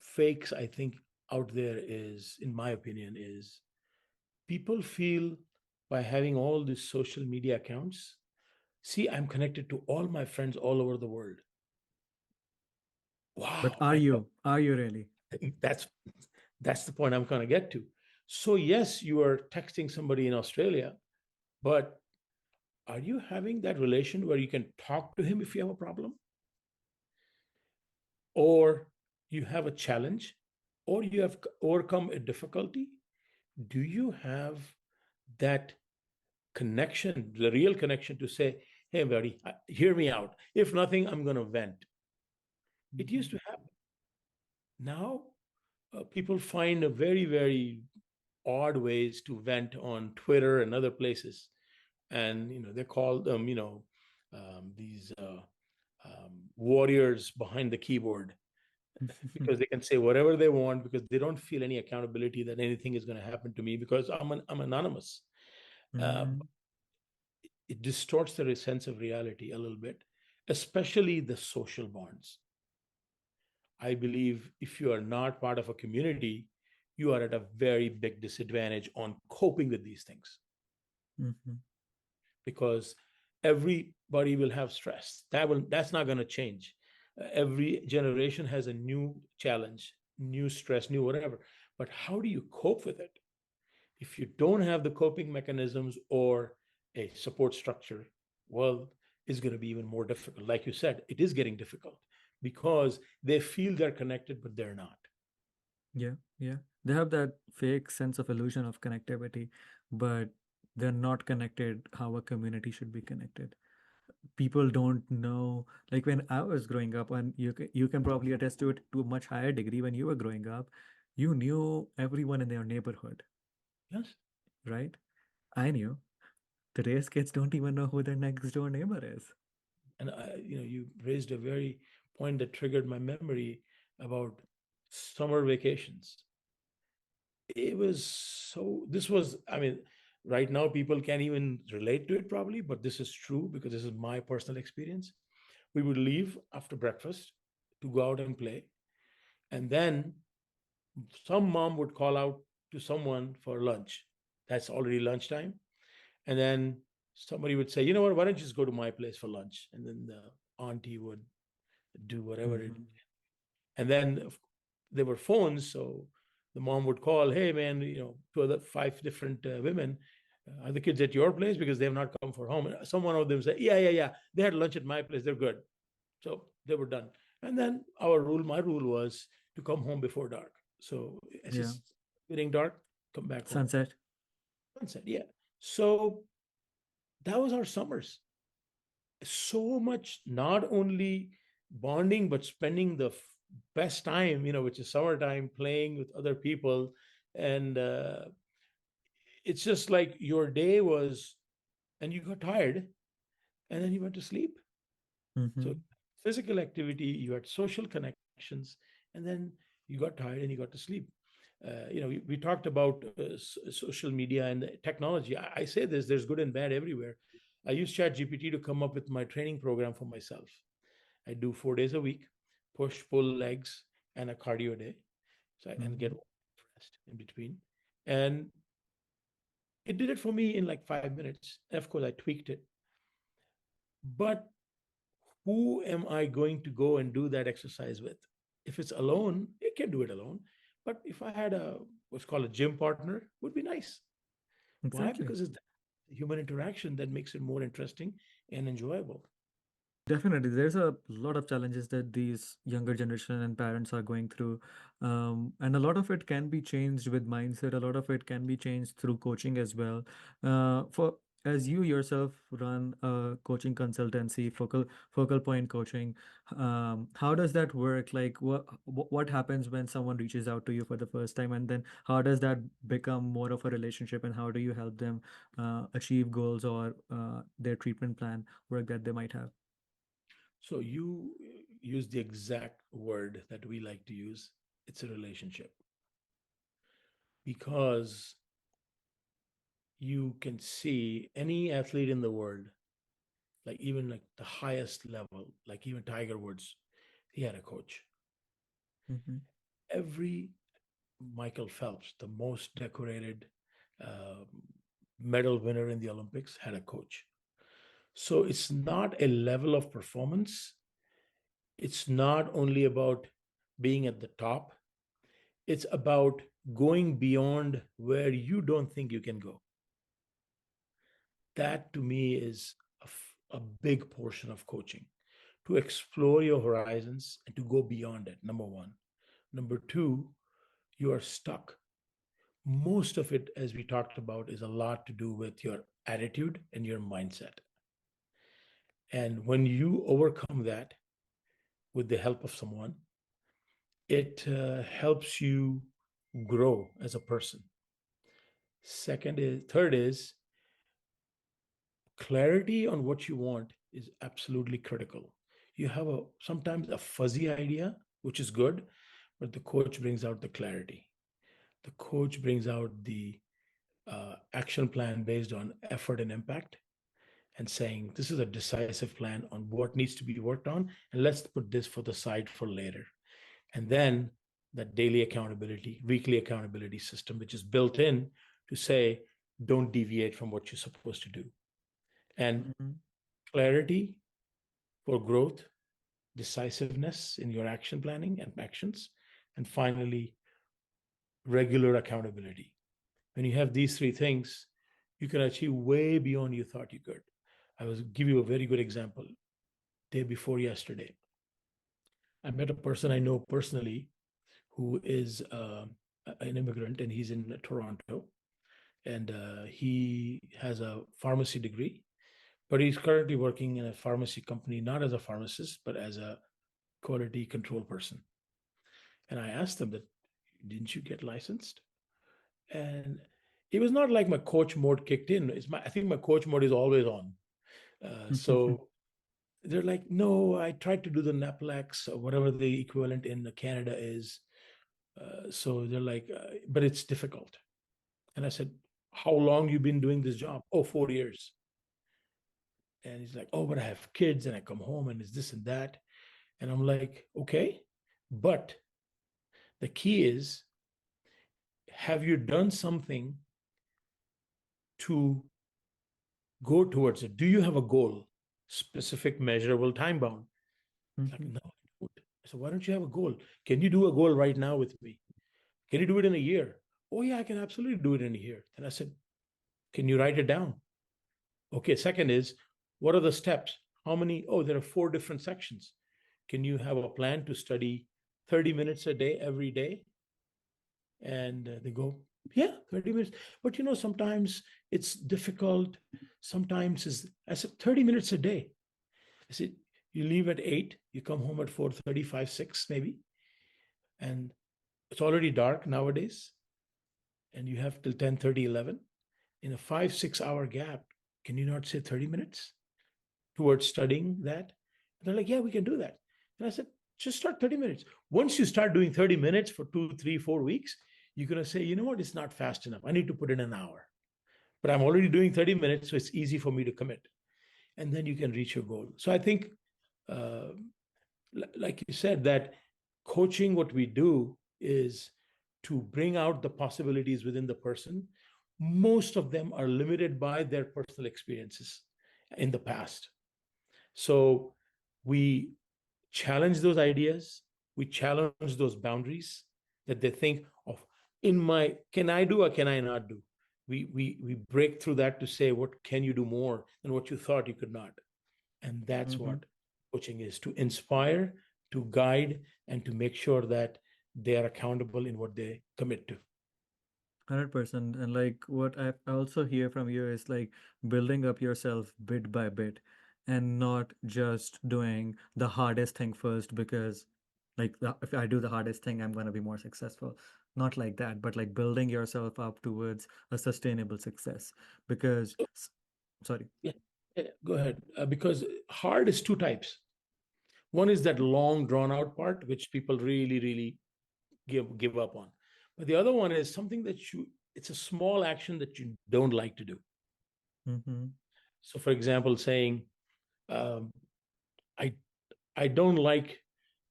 Speaker 1: fakes, I think, out there is, in my opinion, is people feel by having all these social media accounts, see, I'm connected to all my friends all over the world.
Speaker 2: But
Speaker 1: Wow,
Speaker 2: are
Speaker 1: I
Speaker 2: you? Are you really?
Speaker 1: think that's the point I'm going to get to. So yes, you are texting somebody in Australia, but are you having that relation where you can talk to him if you have a problem, or you have a challenge, or you have overcome a difficulty? Do you have that connection, the real connection, to say, hey, buddy, hear me out. If nothing, I'm going to vent. It
Speaker 2: Mm-hmm.
Speaker 1: used to happen. Now, people find a very, very odd ways to vent on Twitter and other places. And, they call them, these warriors behind the keyboard, because they can say whatever they want because they don't feel any accountability that anything is going to happen to me because I'm anonymous. Uh,
Speaker 2: Mm-hmm.
Speaker 1: it distorts the sense of reality a little bit, especially the social bonds. I believe if you are not part of a community, you are at a very big disadvantage on coping with these things,
Speaker 2: Mm-hmm.
Speaker 1: because everybody will have stress. That's not going to change. Every generation has a new challenge, new stress, new whatever. But how do you cope with it? If you don't have the coping mechanisms or a support structure, well, it's going to be even more difficult. Like you said, it is getting difficult because they feel they're connected, but they're not.
Speaker 2: Yeah, yeah. They have that fake sense of illusion of connectivity, but they're not connected how a community should be connected. People don't know, like when I was growing up, and you can probably attest to it to a much higher degree when you were growing up, you knew everyone in your neighborhood,
Speaker 1: Yes.
Speaker 2: right? I knew. Today's kids don't even know who their next door neighbor is.
Speaker 1: And you raised a very point that triggered my memory about summer vacations. It was so, this was, I mean, right now people can't even relate to it probably, but this is true because this is my personal experience. We would leave after breakfast to go out and play. And then some mom would call out to someone for lunch. That's already lunchtime. And then somebody would say, you know what, why don't you just go to my place for lunch? And then the auntie would do whatever it.
Speaker 2: Mm-hmm.
Speaker 1: And then there were phones, so the mom would call, hey man, two other five different women, are the kids at your place because they have not come for home? And some one of them said, yeah, they had lunch at my place, they're good. So they were done. And then my rule was to come home before dark. So as
Speaker 2: Yeah.
Speaker 1: it's getting dark, come back home.
Speaker 2: Sunset.
Speaker 1: Sunset, yeah. So that was our summers. So much, not only bonding, but spending the best time, which is summertime, playing with other people. And it's just like your day was, and you got tired, and then you went to sleep. So
Speaker 2: Mm-hmm.
Speaker 1: physical activity, you had social connections, and then you got tired and you got to sleep. We talked about social media and technology. I say this: there's good and bad everywhere. I use Chat GPT to come up with my training program for myself. I do 4 days a week, push, pull, legs, and a cardio day, so and get
Speaker 2: Mm-hmm.
Speaker 1: rest in between. And it did it for me in like 5 minutes. And of course, I tweaked it. But who am I going to go and do that exercise with? If it's alone, I can do it alone. But if I had a what's called a gym partner, would be nice. Why?
Speaker 2: Exactly.
Speaker 1: Because it's the human interaction that makes it more interesting and enjoyable.
Speaker 2: Definitely, there's a lot of challenges that these younger generation and parents are going through, and a lot of it can be changed with mindset. A lot of it can be changed through coaching as well. For as you yourself run a coaching consultancy, focal point coaching, how does that work? Like, what happens when someone reaches out to you for the first time, and then how does that become more of a relationship, and how do you help them achieve goals or their treatment plan work that they might have?
Speaker 1: So you use the exact word that we like to use. It's a relationship because you can see any athlete in the world, like even like the highest level, like even Tiger Woods, he had a coach.
Speaker 2: Mm-hmm.
Speaker 1: Every Michael Phelps, the most decorated uh, medal winner in the Olympics, had a coach. So it's not a level of performance. It's not only about being at the top, it's about going beyond where you don't think you can go. That to me is a big portion of coaching, to explore your horizons and to go beyond it. Number one. Number two, you are stuck. Most of it, as we talked about, is a lot to do with your attitude and your mindset. And when you overcome that with the help of someone, it helps you grow as a person. Third is clarity on what you want is absolutely critical. You have sometimes a fuzzy idea, which is good, but the coach brings out the clarity. The coach brings out the action plan based on effort and impact, and saying this is a decisive plan on what needs to be worked on, and let's put this for the side for later. And then that daily accountability, weekly accountability system, which is built in to say, don't deviate from what you're supposed to do. And
Speaker 2: Mm-hmm.
Speaker 1: clarity for growth decisiveness in your action planning and actions, and finally, regular accountability. When you have these three things, you can achieve way beyond you thought you could. I will give you a very good example. Day before yesterday, I met a person I know personally who is an immigrant, and he's in Toronto, and he has a pharmacy degree, but he's currently working in a pharmacy company, not as a pharmacist, but as a quality control person. And I asked him that, didn't you get licensed? And it was not like my coach mode kicked in. I think my coach mode is always on. So they're like, no, I tried to do the NAPLEX or whatever the equivalent in Canada is. So they're like, but it's difficult. And I said, how long you been doing this job? Oh, 4 years. And he's like, oh, but I have kids and I come home and it's this and that. And I'm like, okay, but the key is, have you done something to go towards it? Do you have a goal, specific, measurable, time bound? Like, no, I don't. So why don't you have a goal? Can you do a goal right now with me? Can you do it in a year? Oh yeah, I can absolutely do it in a year. And I said, can you write it down? Okay, second is, what are the steps? How many? Oh, there are 4 different sections. Can you have a plan to study 30 minutes a day every day? And they go, yeah, 30 minutes. But sometimes it's difficult. Sometimes I said, 30 minutes a day. I said, you leave at 8, you come home at 4:35, 6 maybe. And it's already dark nowadays. And you have till 10:30, 11. In a 5-6 hour gap, can you not say 30 minutes towards studying that? And they're like, yeah, we can do that. And I said, just start 30 minutes. Once you start doing 30 minutes for 2, 3, 4 weeks, you're going to say, you know what, it's not fast enough. I need to put in an hour. But I'm already doing 30 minutes, so it's easy for me to commit. And then you can reach your goal. So I think, uh, like you said, that coaching, what we do is to bring out the possibilities within the person. Most of them are limited by their personal experiences in the past. So we challenge those ideas, we challenge those boundaries that they think of, can I do or can I not do? We break through that to say, what can you do more than what you thought you could not? And that's what coaching is, to inspire, to guide, and to make sure that they are accountable in what they commit to.
Speaker 2: 100%. And like what I also hear from you is like building up yourself bit by bit and not just doing the hardest thing first because if I do the hardest thing, I'm going to be more successful. Not like that, but like building yourself up towards a sustainable success. Because, sorry.
Speaker 1: Yeah, go ahead. Because hard is 2 types. One is that long drawn out part, which people really, really give up on. But the other one is something that it's a small action that you don't like to do.
Speaker 2: Mm-hmm.
Speaker 1: So, for example, saying, um, I I don't like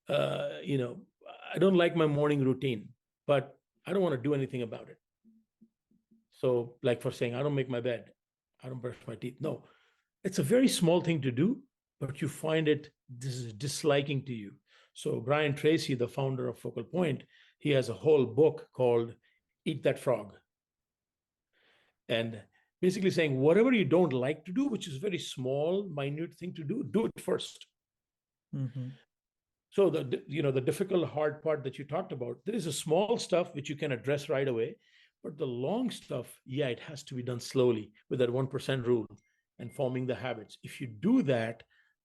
Speaker 1: I don't like my morning routine, but I don't want to do anything about it. So, like for saying, I don't make my bed, I don't brush my teeth. No, it's a very small thing to do, but you find this is disliking to you. So Brian Tracy, the founder of Focal Point, he has a whole book called Eat That Frog. And basically saying, whatever you don't like to do, which is a very small, minute thing to do it first.
Speaker 2: Mm-hmm.
Speaker 1: So the difficult, hard part that you talked about, there is a small stuff which you can address right away, but the long stuff, yeah, it has to be done slowly with that 1% rule and forming the habits. If you do that,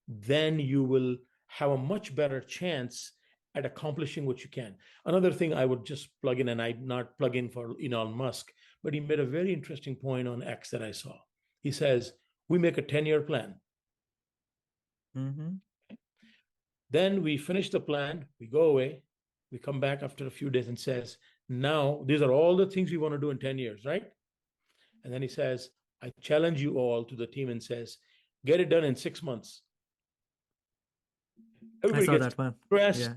Speaker 1: then you will have a much better chance at accomplishing what you can. Another thing I would just plug in, and I not plug in for Elon Musk, but he made a very interesting point on X that I saw. He says, we make a 10-year plan.
Speaker 2: Mm-hmm.
Speaker 1: Then we finish the plan, we go away, we come back after a few days and says, now these are all the things we want to do in 10 years, right? And then he says, I challenge you all to the team and says, get it done in 6 months.
Speaker 2: I
Speaker 1: Everybody
Speaker 2: saw
Speaker 1: gets
Speaker 2: that one.
Speaker 1: stressed.
Speaker 2: Yeah.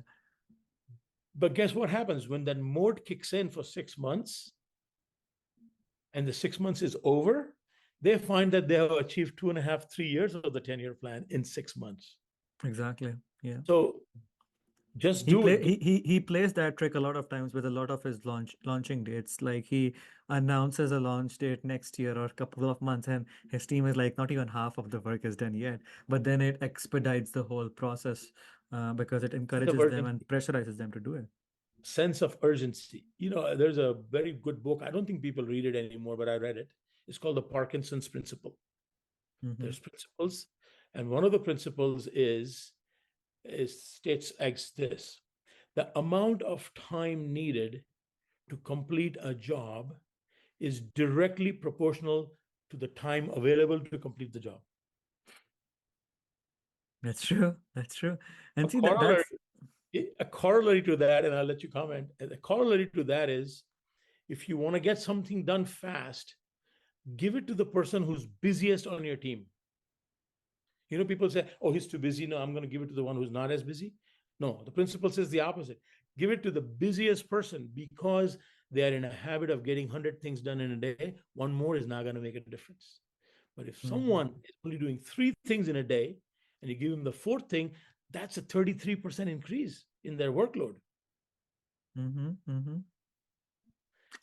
Speaker 1: But guess what happens when that mode kicks in for 6 months and the 6 months is over? They find that they have achieved 2.5, 3 years of the 10-year plan in 6 months.
Speaker 2: Exactly. Yeah.
Speaker 1: So just
Speaker 2: He
Speaker 1: do
Speaker 2: play
Speaker 1: it.
Speaker 2: he plays that trick a lot of times with a lot of his launching dates. Like he announces a launch date next year or a couple of months, and his team is like not even half of the work is done yet. But then it expedites the whole process because it
Speaker 1: Sense of
Speaker 2: encourages them and
Speaker 1: urgency.
Speaker 2: pressurizes them to do it.
Speaker 1: Sense of urgency. There's a very good book. I don't think people read it anymore, but I read it. It's called the Parkinson's Principle.
Speaker 2: Mm-hmm.
Speaker 1: There's principles, and one of the principles is states as this: the amount of time needed to complete a job is directly proportional to the time available to complete the job.
Speaker 2: That's true. That's true.
Speaker 1: A
Speaker 2: And see that
Speaker 1: corollary,
Speaker 2: that's
Speaker 1: a corollary to that, and I'll let you comment. A corollary to that is, if you want to get something done fast, give it to the person who's busiest on your team. People say, oh, he's too busy. No, I'm going to give it to the one who's not as busy. No, the principle says the opposite. Give it to the busiest person because they are in a habit of getting 100 things done in a day. One more is not going to make a difference. But if
Speaker 2: mm-hmm.
Speaker 1: someone is only doing 3 things in a day and you give them the fourth thing, that's a 33% increase in their workload.
Speaker 2: Mm-hmm. Mm-hmm.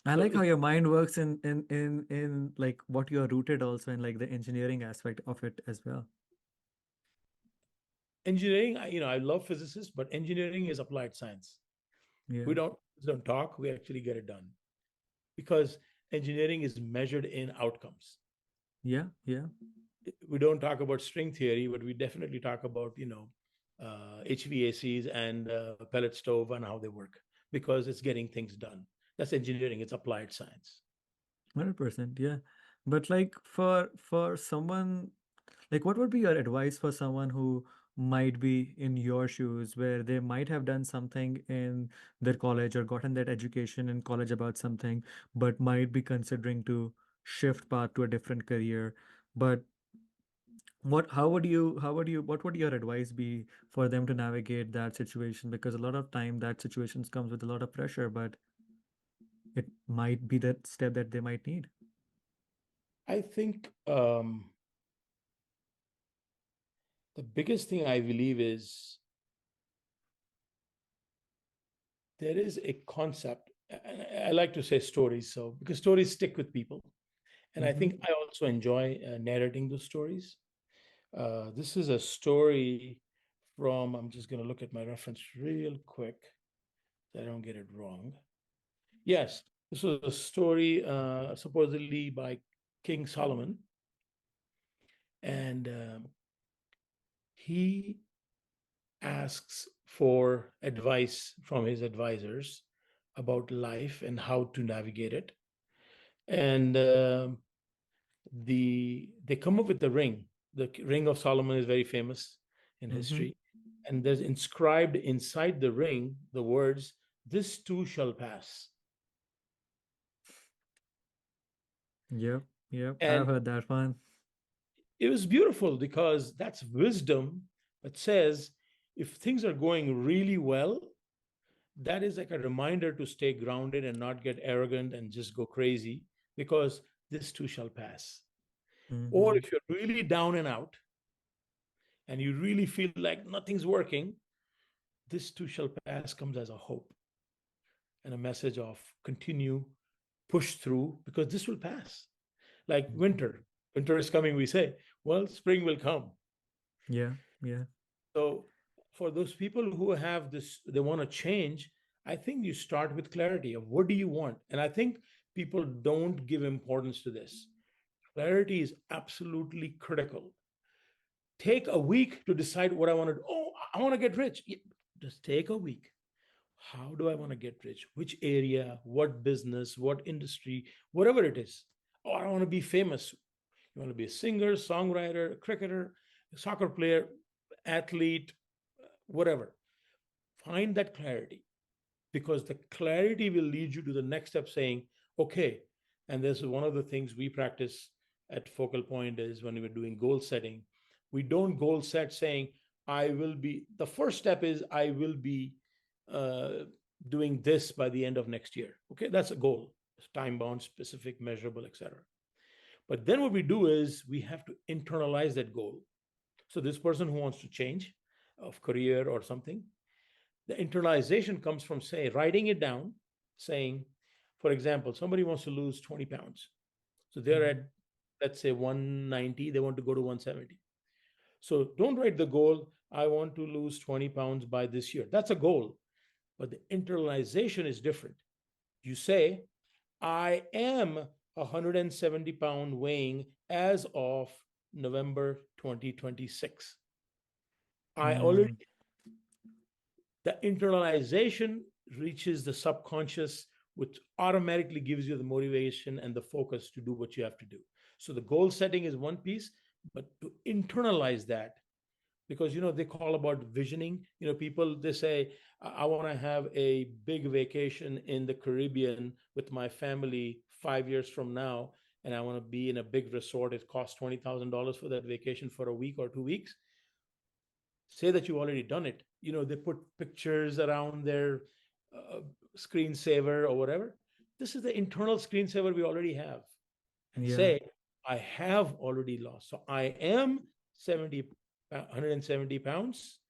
Speaker 2: I
Speaker 1: So
Speaker 2: like how your mind works in like what you are rooted also in like the engineering aspect of it as well.
Speaker 1: engineering, I love physicists, but engineering is applied science. We
Speaker 2: Yeah.
Speaker 1: don't talk, we actually get it done because engineering is measured in outcomes.
Speaker 2: Yeah. Yeah.
Speaker 1: We don't talk about string theory, but we definitely talk about HVACs and pellet stove and how they work because it's getting things done. That's engineering. It's applied science.
Speaker 2: 100%, yeah. But like for someone, like what would be your advice for someone who might be in your shoes where they might have done something in their college or gotten that education in college about something, but might be considering to shift path to a different career. But what would your advice be for them to navigate that situation? Because a lot of time that situations comes with a lot of pressure, but it might be that step that they might need.
Speaker 1: I think the biggest thing I believe is there is a concept. I like to say stories, so because stories stick with people, and I
Speaker 2: Mm-hmm.
Speaker 1: think I also enjoy narrating those stories. This is a story from. I'm just going to look at my reference real quick so I don't get it wrong. Yes, this was a story supposedly by King Solomon, and he asks for advice from his advisors about life and how to navigate it. And they come up with the ring. The ring of Solomon is very famous in
Speaker 2: Mm-hmm.
Speaker 1: history, and there's inscribed inside the ring the words, "This too shall pass."
Speaker 2: Yep, yep. I've
Speaker 1: And
Speaker 2: heard that one.
Speaker 1: it was beautiful because that's wisdom that says if things are going really well, that is like a reminder to stay grounded and not get arrogant and just go crazy because this too shall pass. Or
Speaker 2: Mm-hmm.
Speaker 1: if you're really down and out and you really feel like nothing's working, this too shall pass comes as a hope and a message of continue, push through because this will pass. Like
Speaker 2: Mm-hmm.
Speaker 1: winter is coming, we say, well, spring will come.
Speaker 2: Yeah, yeah.
Speaker 1: So for those people who have this, they want to change, I think you start with clarity of what do you want? And I think people don't give importance to this. Clarity is absolutely critical. Take a week to decide what I want to do. Oh, I want to get rich. Yeah, just take a week. How do I want to get rich? Which area, what business, what industry, whatever it is. Oh, I want to be famous. You want to be a singer, songwriter, cricketer, soccer player, athlete, whatever. Find that clarity because the clarity will lead you to the next step saying, okay, and this is one of the things we practice at Focal Point is when we're doing goal setting, we don't goal set saying, I will be, the first step is I will be uh, doing this by the end of next year. Okay, that's a goal, time bound, specific, measurable, etc. But then what we do is we have to internalize that goal. So this person who wants to change, of career or something. The internalization comes from, say, writing it down, saying, for example, somebody wants to lose 20 pounds. So they're
Speaker 2: Mm-hmm.
Speaker 1: at, let's say, 190, they want to go to 170. So don't write the goal, I want to lose 20 pounds by this year. That's a goal. But the internalization is different. You say, I am 170-pound weighing as of November 2026. I already,
Speaker 2: Mm.
Speaker 1: the internalization reaches the subconscious, which automatically gives you the motivation and the focus to do what you have to do. So the goal setting is one piece, but to internalize that, because they call about visioning. People, they say, I want to have a big vacation in the Caribbean with my family 5 years from now, and I want to be in a big resort. It costs $20,000 for that vacation for a week or 2 weeks. Say that you've already done it. They put pictures around their uh, screensaver or whatever. This is the internal screensaver we already have. And
Speaker 2: Yeah.
Speaker 1: say, I have already lost. So I am 170 pounds,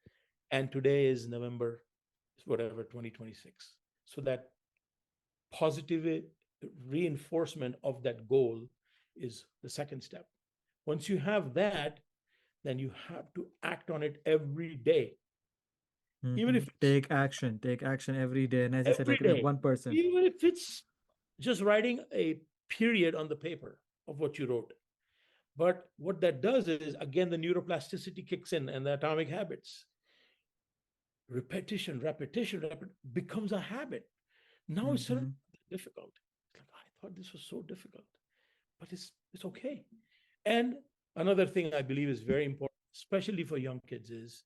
Speaker 1: and today is November, whatever, 2026. So that positive reinforcement of that goal is the second step. Once you have that, then you have to act on it every day, even
Speaker 2: Mm-hmm.
Speaker 1: if it's
Speaker 2: Take action every day. And as you said,
Speaker 1: every
Speaker 2: like, even
Speaker 1: day,
Speaker 2: 1%.
Speaker 1: even if it's just writing a period on the paper of what you wrote. But what that does is, again, the neuroplasticity kicks in and the atomic habits. Repetition becomes a habit. Now it's suddenly
Speaker 2: Mm-hmm.
Speaker 1: difficult. It's like, I thought this was so difficult, but it's okay. And another thing I believe is very important, especially for young kids, is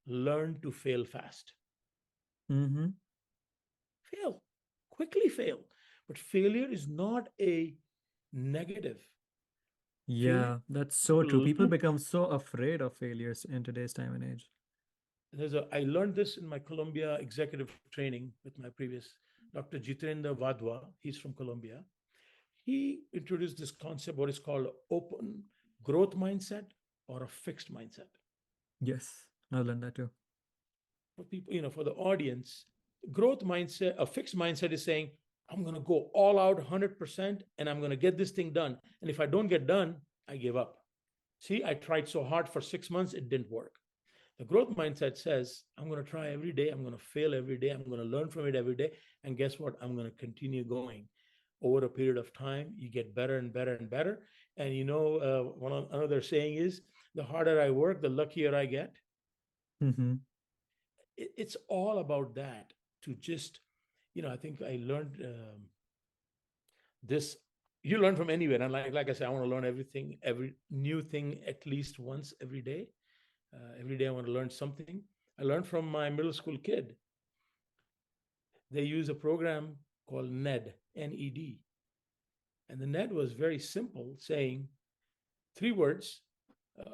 Speaker 1: learn to fail fast.
Speaker 2: Mm-hmm.
Speaker 1: Fail, quickly fail. But failure is not a negative. Failure,
Speaker 2: Yeah, that's so true.
Speaker 1: you
Speaker 2: People
Speaker 1: learn.
Speaker 2: become so afraid of failures in today's time and age.
Speaker 1: I learned this in my Columbia executive training with my previous Dr. Jitendra Vadwa. He's from Columbia. He introduced this concept, what is called open growth mindset or a fixed mindset.
Speaker 2: Yes, I've learned that too.
Speaker 1: For people, for the audience, growth mindset, a fixed mindset is saying, I'm going to go all out 100% and I'm going to get this thing done. And if I don't get done, I give up. See, I tried so hard for 6 months, it didn't work. The growth mindset says, I'm going to try every day. I'm going to fail every day. I'm going to learn from it every day. And guess what? I'm going to continue going. Over a period of time, you get better and better and better. And another saying is, the harder I work, the luckier I get.
Speaker 2: Mm-hmm.
Speaker 1: It's all about that. To just, I think I learned this. You learn from anywhere. And like I said, I want to learn everything, every new thing at least once every day. Every day I want to learn something. I learned from my middle school kid. They use a program called NED, NED. And the NED was very simple, saying three words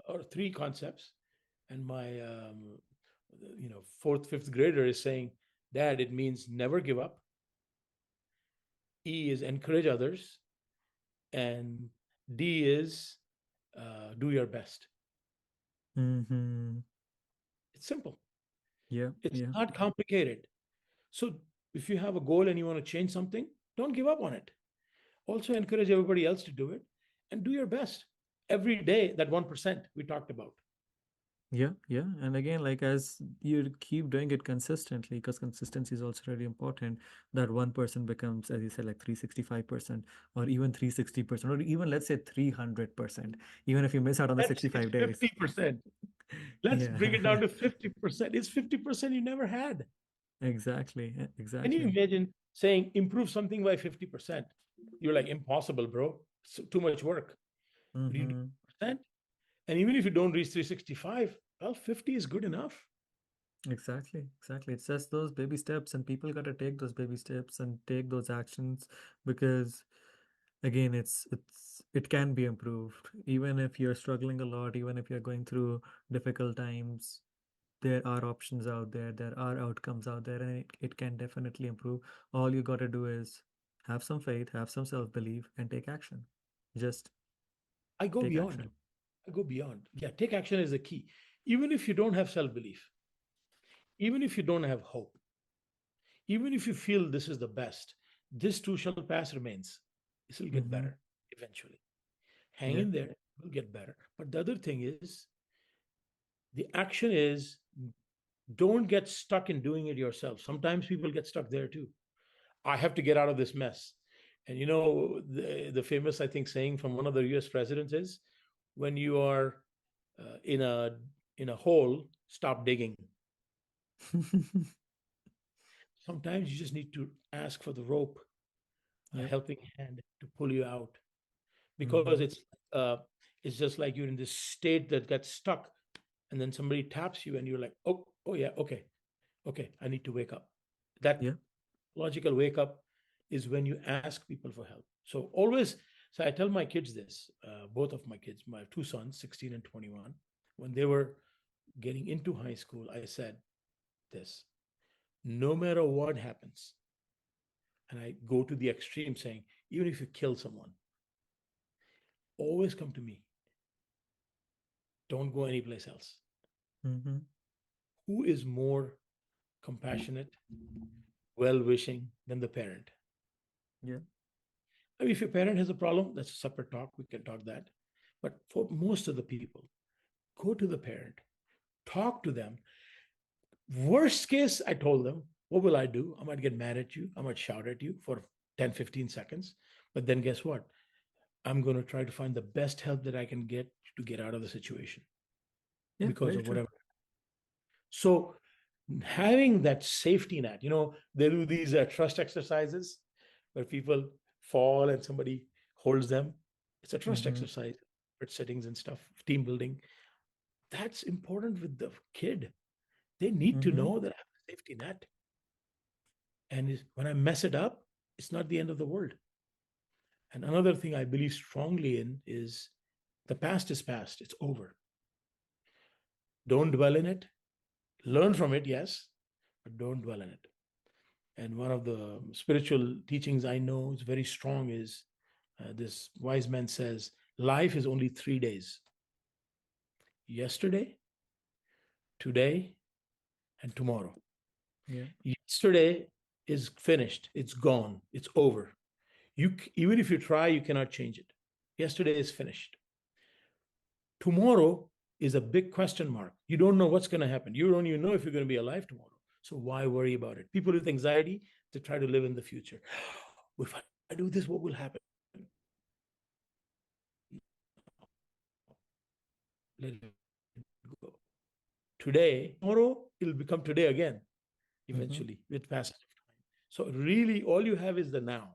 Speaker 1: or three concepts. And my, fourth, fifth grader is saying, Dad, it means never give up. E is encourage others. And D is do your best.
Speaker 2: Mm-hmm.
Speaker 1: It's simple.
Speaker 2: Yeah,
Speaker 1: It's
Speaker 2: yeah.
Speaker 1: not complicated. So if you have a goal and you want to change something, don't give up on it. Also encourage everybody else to do it and do your best every day. That 1% we talked about.
Speaker 2: Yeah, yeah. And again, like as you keep doing it consistently, because consistency is also really important, that 1% becomes, as you said, like 365%, or even 360%, or even let's say 300%, even if you miss out on the
Speaker 1: It's
Speaker 2: 65 days.
Speaker 1: 50%. Let's
Speaker 2: Yeah,
Speaker 1: bring it down to 50%. It's 50% you never had.
Speaker 2: exactly,
Speaker 1: Can you
Speaker 2: exactly.
Speaker 1: imagine saying improve something by 50%? You're like, impossible, bro. It's too much work. But you do
Speaker 2: Mm-hmm.
Speaker 1: 50%. And even if you don't reach 365, well, 50 is good enough.
Speaker 2: Exactly, exactly. It's just those baby steps, and people got to take those baby steps and take those actions because again, it can be improved. Even if you're struggling a lot, even if you're going through difficult times, there are options out there, there are outcomes out there, and it can definitely improve. All you got to do is have some faith, have some self-belief, and take action. Just
Speaker 1: I go
Speaker 2: take
Speaker 1: beyond.
Speaker 2: action.
Speaker 1: I go beyond. Yeah, take action is the key. Even if you don't have self belief. even if you don't have hope, even if you feel this is the best, this too shall pass remains. This will get
Speaker 2: Mm-hmm.
Speaker 1: better eventually. Hang
Speaker 2: Yeah.
Speaker 1: in there, it will get better. But the other thing is, the action is, don't get stuck in doing it yourself. Sometimes people get stuck there too. I have to get out of this mess. And the famous, I think, saying from one of the US presidents is, when you are in a hole, stop digging. Sometimes you just need to ask for the rope, a
Speaker 2: Yep.
Speaker 1: helping hand to pull you out, because
Speaker 2: Mm-hmm.
Speaker 1: uh, it's just like you're in this state that gets stuck, and then somebody taps you, and you're like, oh yeah, okay, I need to wake up. That
Speaker 2: Yeah.
Speaker 1: logical wake up is when you ask people for help. So always, so I tell my kids this, both of my kids, my two sons, 16 and 21, when they were getting into high school, I said this: no matter what happens, and I go to the extreme saying, even if you kill someone, always come to me. Don't go anyplace else.
Speaker 2: Mm-hmm.
Speaker 1: Who is more compassionate, well wishing than the parent?
Speaker 2: Yeah.
Speaker 1: I mean, if your parent has a problem, that's a separate talk. We can talk that. But for most of the people, go to the parent, talk to them. Worst case, I told them, what will I do? I might get mad at you. I might shout at you for 10, 15 seconds. But then guess what? I'm going to try to find the best help that I can get to get out of the situation
Speaker 2: Yeah.
Speaker 1: because
Speaker 2: Very
Speaker 1: of
Speaker 2: true.
Speaker 1: whatever. So having that safety net, they do these trust exercises where people fall and somebody holds them. It's a trust
Speaker 2: Mm-hmm.
Speaker 1: exercise, settings and stuff, team building. That's important with the kid. They need to
Speaker 2: Mm-hmm.
Speaker 1: know that I have a safety net. And when I mess it up, it's not the end of the world. And another thing I believe strongly in is, the past is past, it's over. Don't dwell in it. Learn from it, yes, but don't dwell in it. And one of the spiritual teachings I know is very strong is, this wise man says, life is only 3 days: yesterday, today, and tomorrow.
Speaker 2: Yeah.
Speaker 1: Yesterday is finished, it's gone, it's over. Even if you try, you cannot change it. Yesterday is finished. Tomorrow is a big question mark. You don't know what's going to happen. You don't even know if you're going to be alive tomorrow. So why worry about it? People with anxiety, they try to live in the future. If I do this, what will happen? Let it go. Today, tomorrow, it'll become today again,
Speaker 2: Mm-hmm.
Speaker 1: eventually, with passage of time. So really, all you have is the now.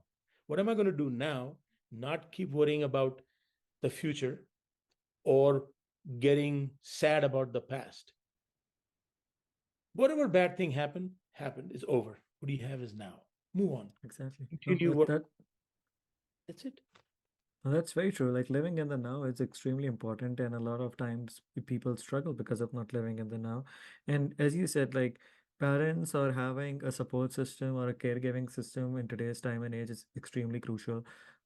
Speaker 1: What am I going to do now? Not keep worrying about the future or getting sad about the past. Whatever bad thing happened is over. What do you have is now. Move on.
Speaker 2: Exactly. No,
Speaker 1: Continue work.
Speaker 2: that
Speaker 1: That's it.
Speaker 2: that's very true. Like living in the now is extremely important, and a lot of times people struggle because of not living in the now. And as you said, like parents or having a support system or a caregiving system in today's time and age is extremely crucial.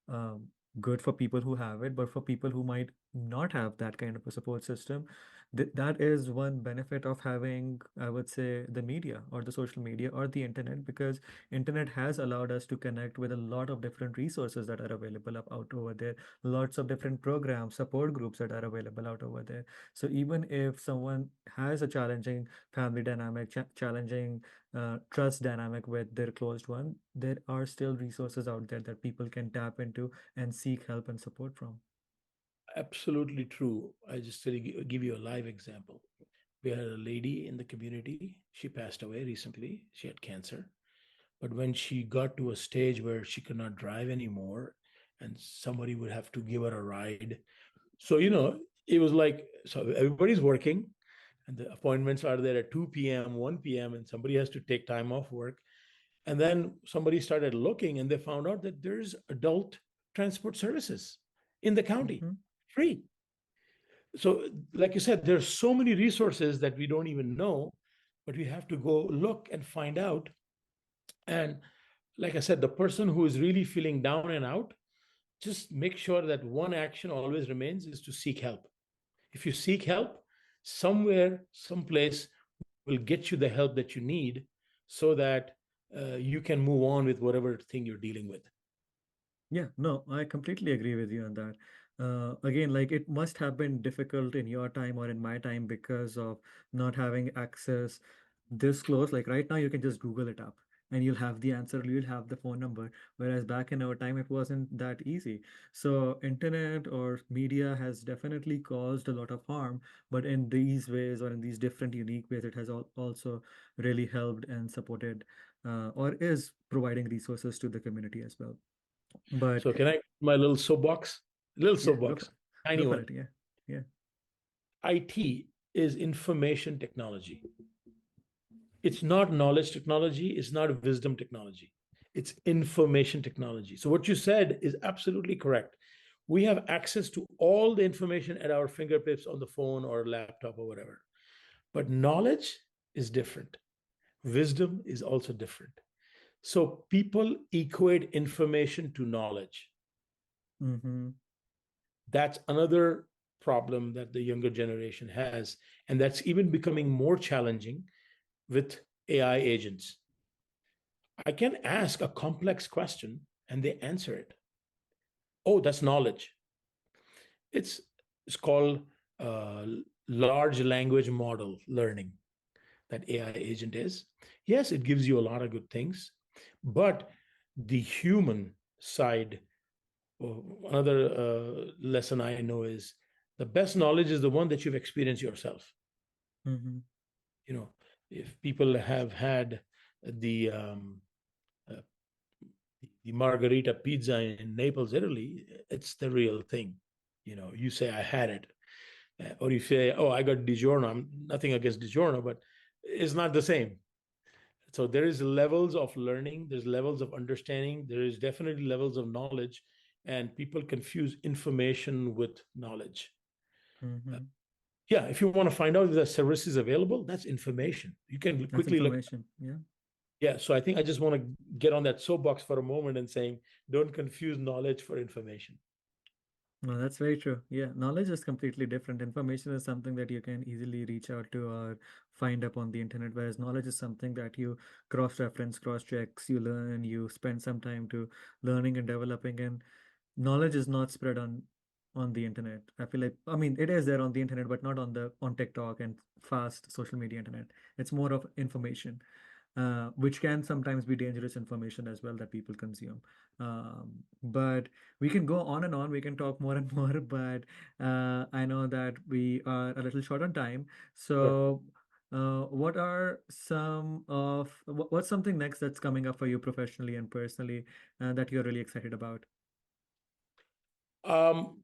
Speaker 2: Um, Good for people who have it, but for people who might not have that kind of a support system, that is one benefit of having, I would say, the media or the social media or the internet, because internet has allowed us to connect with a lot of different resources that are available up out over there, lots of different programs, support groups that are available out over there. So even if someone has a challenging family dynamic, challenging trust dynamic with their closed one, there are still resources out there that people can tap into and seek help and support from.
Speaker 1: Absolutely true. I just give you a live example. We had a lady in the community. She passed away recently. She had cancer. But when she got to a stage where she could not drive anymore and somebody would have to give her a ride. So, it was like, so everybody's working and the appointments are there at 2 p.m., 1 p.m., and somebody has to take time off work. And then somebody started looking and they found out that there's adult transport services in the county,
Speaker 2: Mm-hmm.
Speaker 1: free. So, like you said, there's so many resources that we don't even know, but we have to go look and find out. And like I said, the person who is really feeling down and out, just make sure that one action always remains is to seek help. If you seek help, somewhere, someplace, will get you the help that you need so that you can move on with whatever thing you're dealing with.
Speaker 2: Yeah, no, I completely agree with you on that. Again, like it must have been difficult in your time or in my time because of not having access this close. Like right now, you can just Google it up and you'll have the answer, you'll have the phone number. Whereas back in our time, it wasn't that easy. So, internet or media has definitely caused a lot of harm, but in these ways or in these different unique ways, it has also really helped and supported or is providing resources to the community as well. But
Speaker 1: So can I my little soapbox? Little
Speaker 2: yeah, go for
Speaker 1: soapbox,
Speaker 2: it. Go
Speaker 1: tiny
Speaker 2: for
Speaker 1: one.
Speaker 2: it. Yeah. Yeah.
Speaker 1: IT is information technology. It's not knowledge technology, it's not wisdom technology. It's information technology. So what you said is absolutely correct. We have access to all the information at our fingertips on the phone or laptop or whatever. But knowledge is different. Wisdom is also different. So people equate information to knowledge.
Speaker 2: Mm-hmm.
Speaker 1: That's another problem that the younger generation has. And that's even becoming more challenging with AI agents. I can ask a complex question and they answer it. Oh, that's knowledge. It's, it's called uh, large language model learning, that AI agent is. Yes, it gives you a lot of good things, but the human side, another lesson I know is the best knowledge is the one that you've experienced yourself.
Speaker 2: Mm-hmm.
Speaker 1: You know, if people have had the uh, the margarita pizza in Naples, Italy, it's the real thing. You know, you say I had it, or you say, oh, I got DiGiorno. I'm nothing against DiGiorno, but it's not the same. So there is levels of learning, there's levels of understanding, there is definitely levels of knowledge, and people confuse information with knowledge. Uh,
Speaker 2: Mm-hmm.
Speaker 1: yeah, if you want to find out if the service is available, that's information. You can
Speaker 2: That's
Speaker 1: quickly look.
Speaker 2: information. Yeah.
Speaker 1: Yeah, so I think I just want to get on that soapbox for a moment and saying, don't confuse knowledge for information.
Speaker 2: No, that's very true. Yeah. Knowledge is completely different. Information is something that you can easily reach out to or find up on the internet, whereas knowledge is something that you cross-reference, cross-checks, you learn, you spend some time to learning and developing, and knowledge is not spread on the internet. I feel like, I mean, it is there on the internet, but not on TikTok and fast social media internet. It's more of information, which can sometimes be dangerous information as well that people consume. But we can go on and on. We can talk more and more, but I know that we are a little short on time.
Speaker 1: Sure.
Speaker 2: So, what are what's something next that's coming up for you professionally and personally that you're really excited about?
Speaker 1: Um,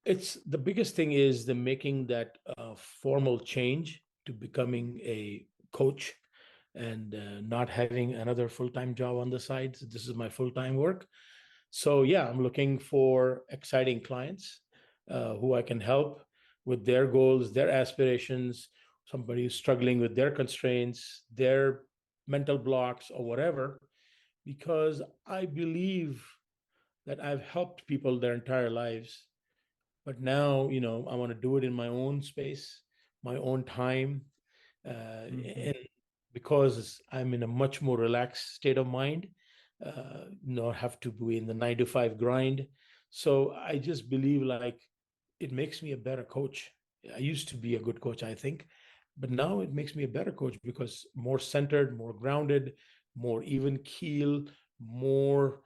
Speaker 1: it's the biggest thing is the making that formal change to becoming a coach and not having another full-time job on the side. So this is my full-time work. So yeah, I'm looking for exciting clients who I can help with their goals, their aspirations, somebody who's struggling with their constraints, their mental blocks or whatever, because I believe that I've helped people their entire lives, but now I want to do it in my own space, my own time,
Speaker 2: Mm-hmm.
Speaker 1: and because I'm in a much more relaxed state of mind, not have to be in the 9 to 5 grind. So I just believe like it makes me a better coach. I used to be a good coach, I think, but now it makes me a better coach because more centered, more grounded, more even keel, more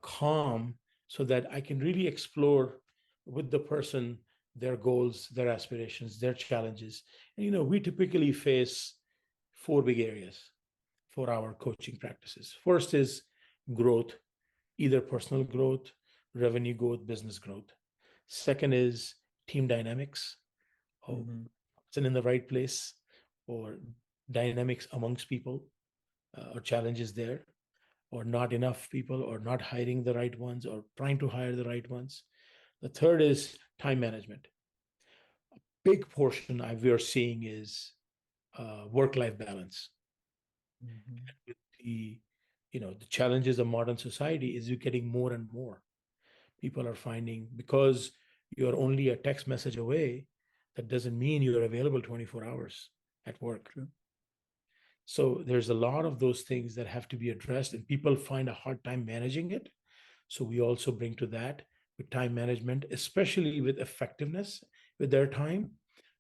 Speaker 1: calm, so that I can really explore with the person their goals, their aspirations, their challenges. And we typically face four big areas for our coaching practices. First is growth, either personal growth, revenue growth, business growth. Second is team dynamics. Oh,
Speaker 2: Mm-hmm.
Speaker 1: it's in the right place, or dynamics amongst people, or challenges there, or not enough people, or not hiring the right ones, or trying to hire the right ones. The third is time management. Big portion we are seeing is work-life balance.
Speaker 2: Mm-hmm.
Speaker 1: With the challenges of modern society is you're getting more and more. People are finding because you're only a text message away, that doesn't mean you're available 24 hours. at work.
Speaker 2: True.
Speaker 1: So there's a lot of those things that have to be addressed, and people find a hard time managing it. So we also bring to that with time management, especially with effectiveness with their time.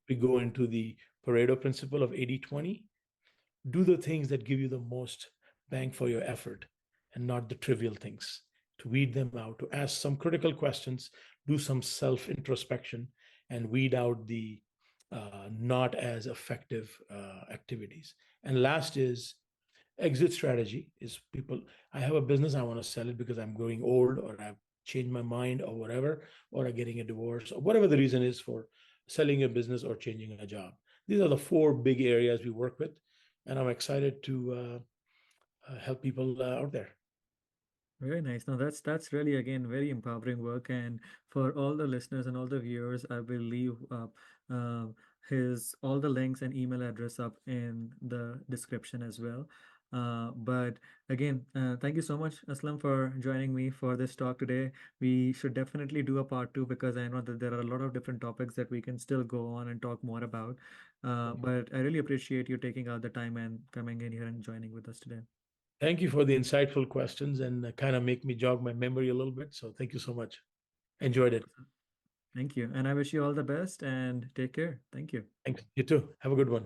Speaker 1: We go into the Pareto principle of 80-20. Do the things that give you the most bang for your effort and not the trivial things. To weed them out, to ask some critical questions, do some self introspection, and weed out the not as effective activities. And last is exit strategy is people, I have a business, I want to sell it because I'm growing old or I've changed my mind or whatever, or I'm getting a divorce or whatever the reason is for selling a business or changing a job. These are the four big areas we work with, and I'm excited to help people out there.
Speaker 2: Very nice. Now that's really again very empowering work, and for all the listeners and all the viewers, I will leave uh, his all the links and email address up in the description as well. But again, thank you so much, Aslam, for joining me for this talk today. We should definitely do a part two because I know that there are a lot of different topics that we can still go on and talk more about. But I really appreciate you taking out the time and coming in here and joining with us today.
Speaker 1: Thank you for the insightful questions and kind of make me jog my memory a little bit. So thank you so much. Enjoyed it.
Speaker 2: Thank you. And I wish you all the best and take care. Thank you.
Speaker 1: Thanks. You too. Have a good one.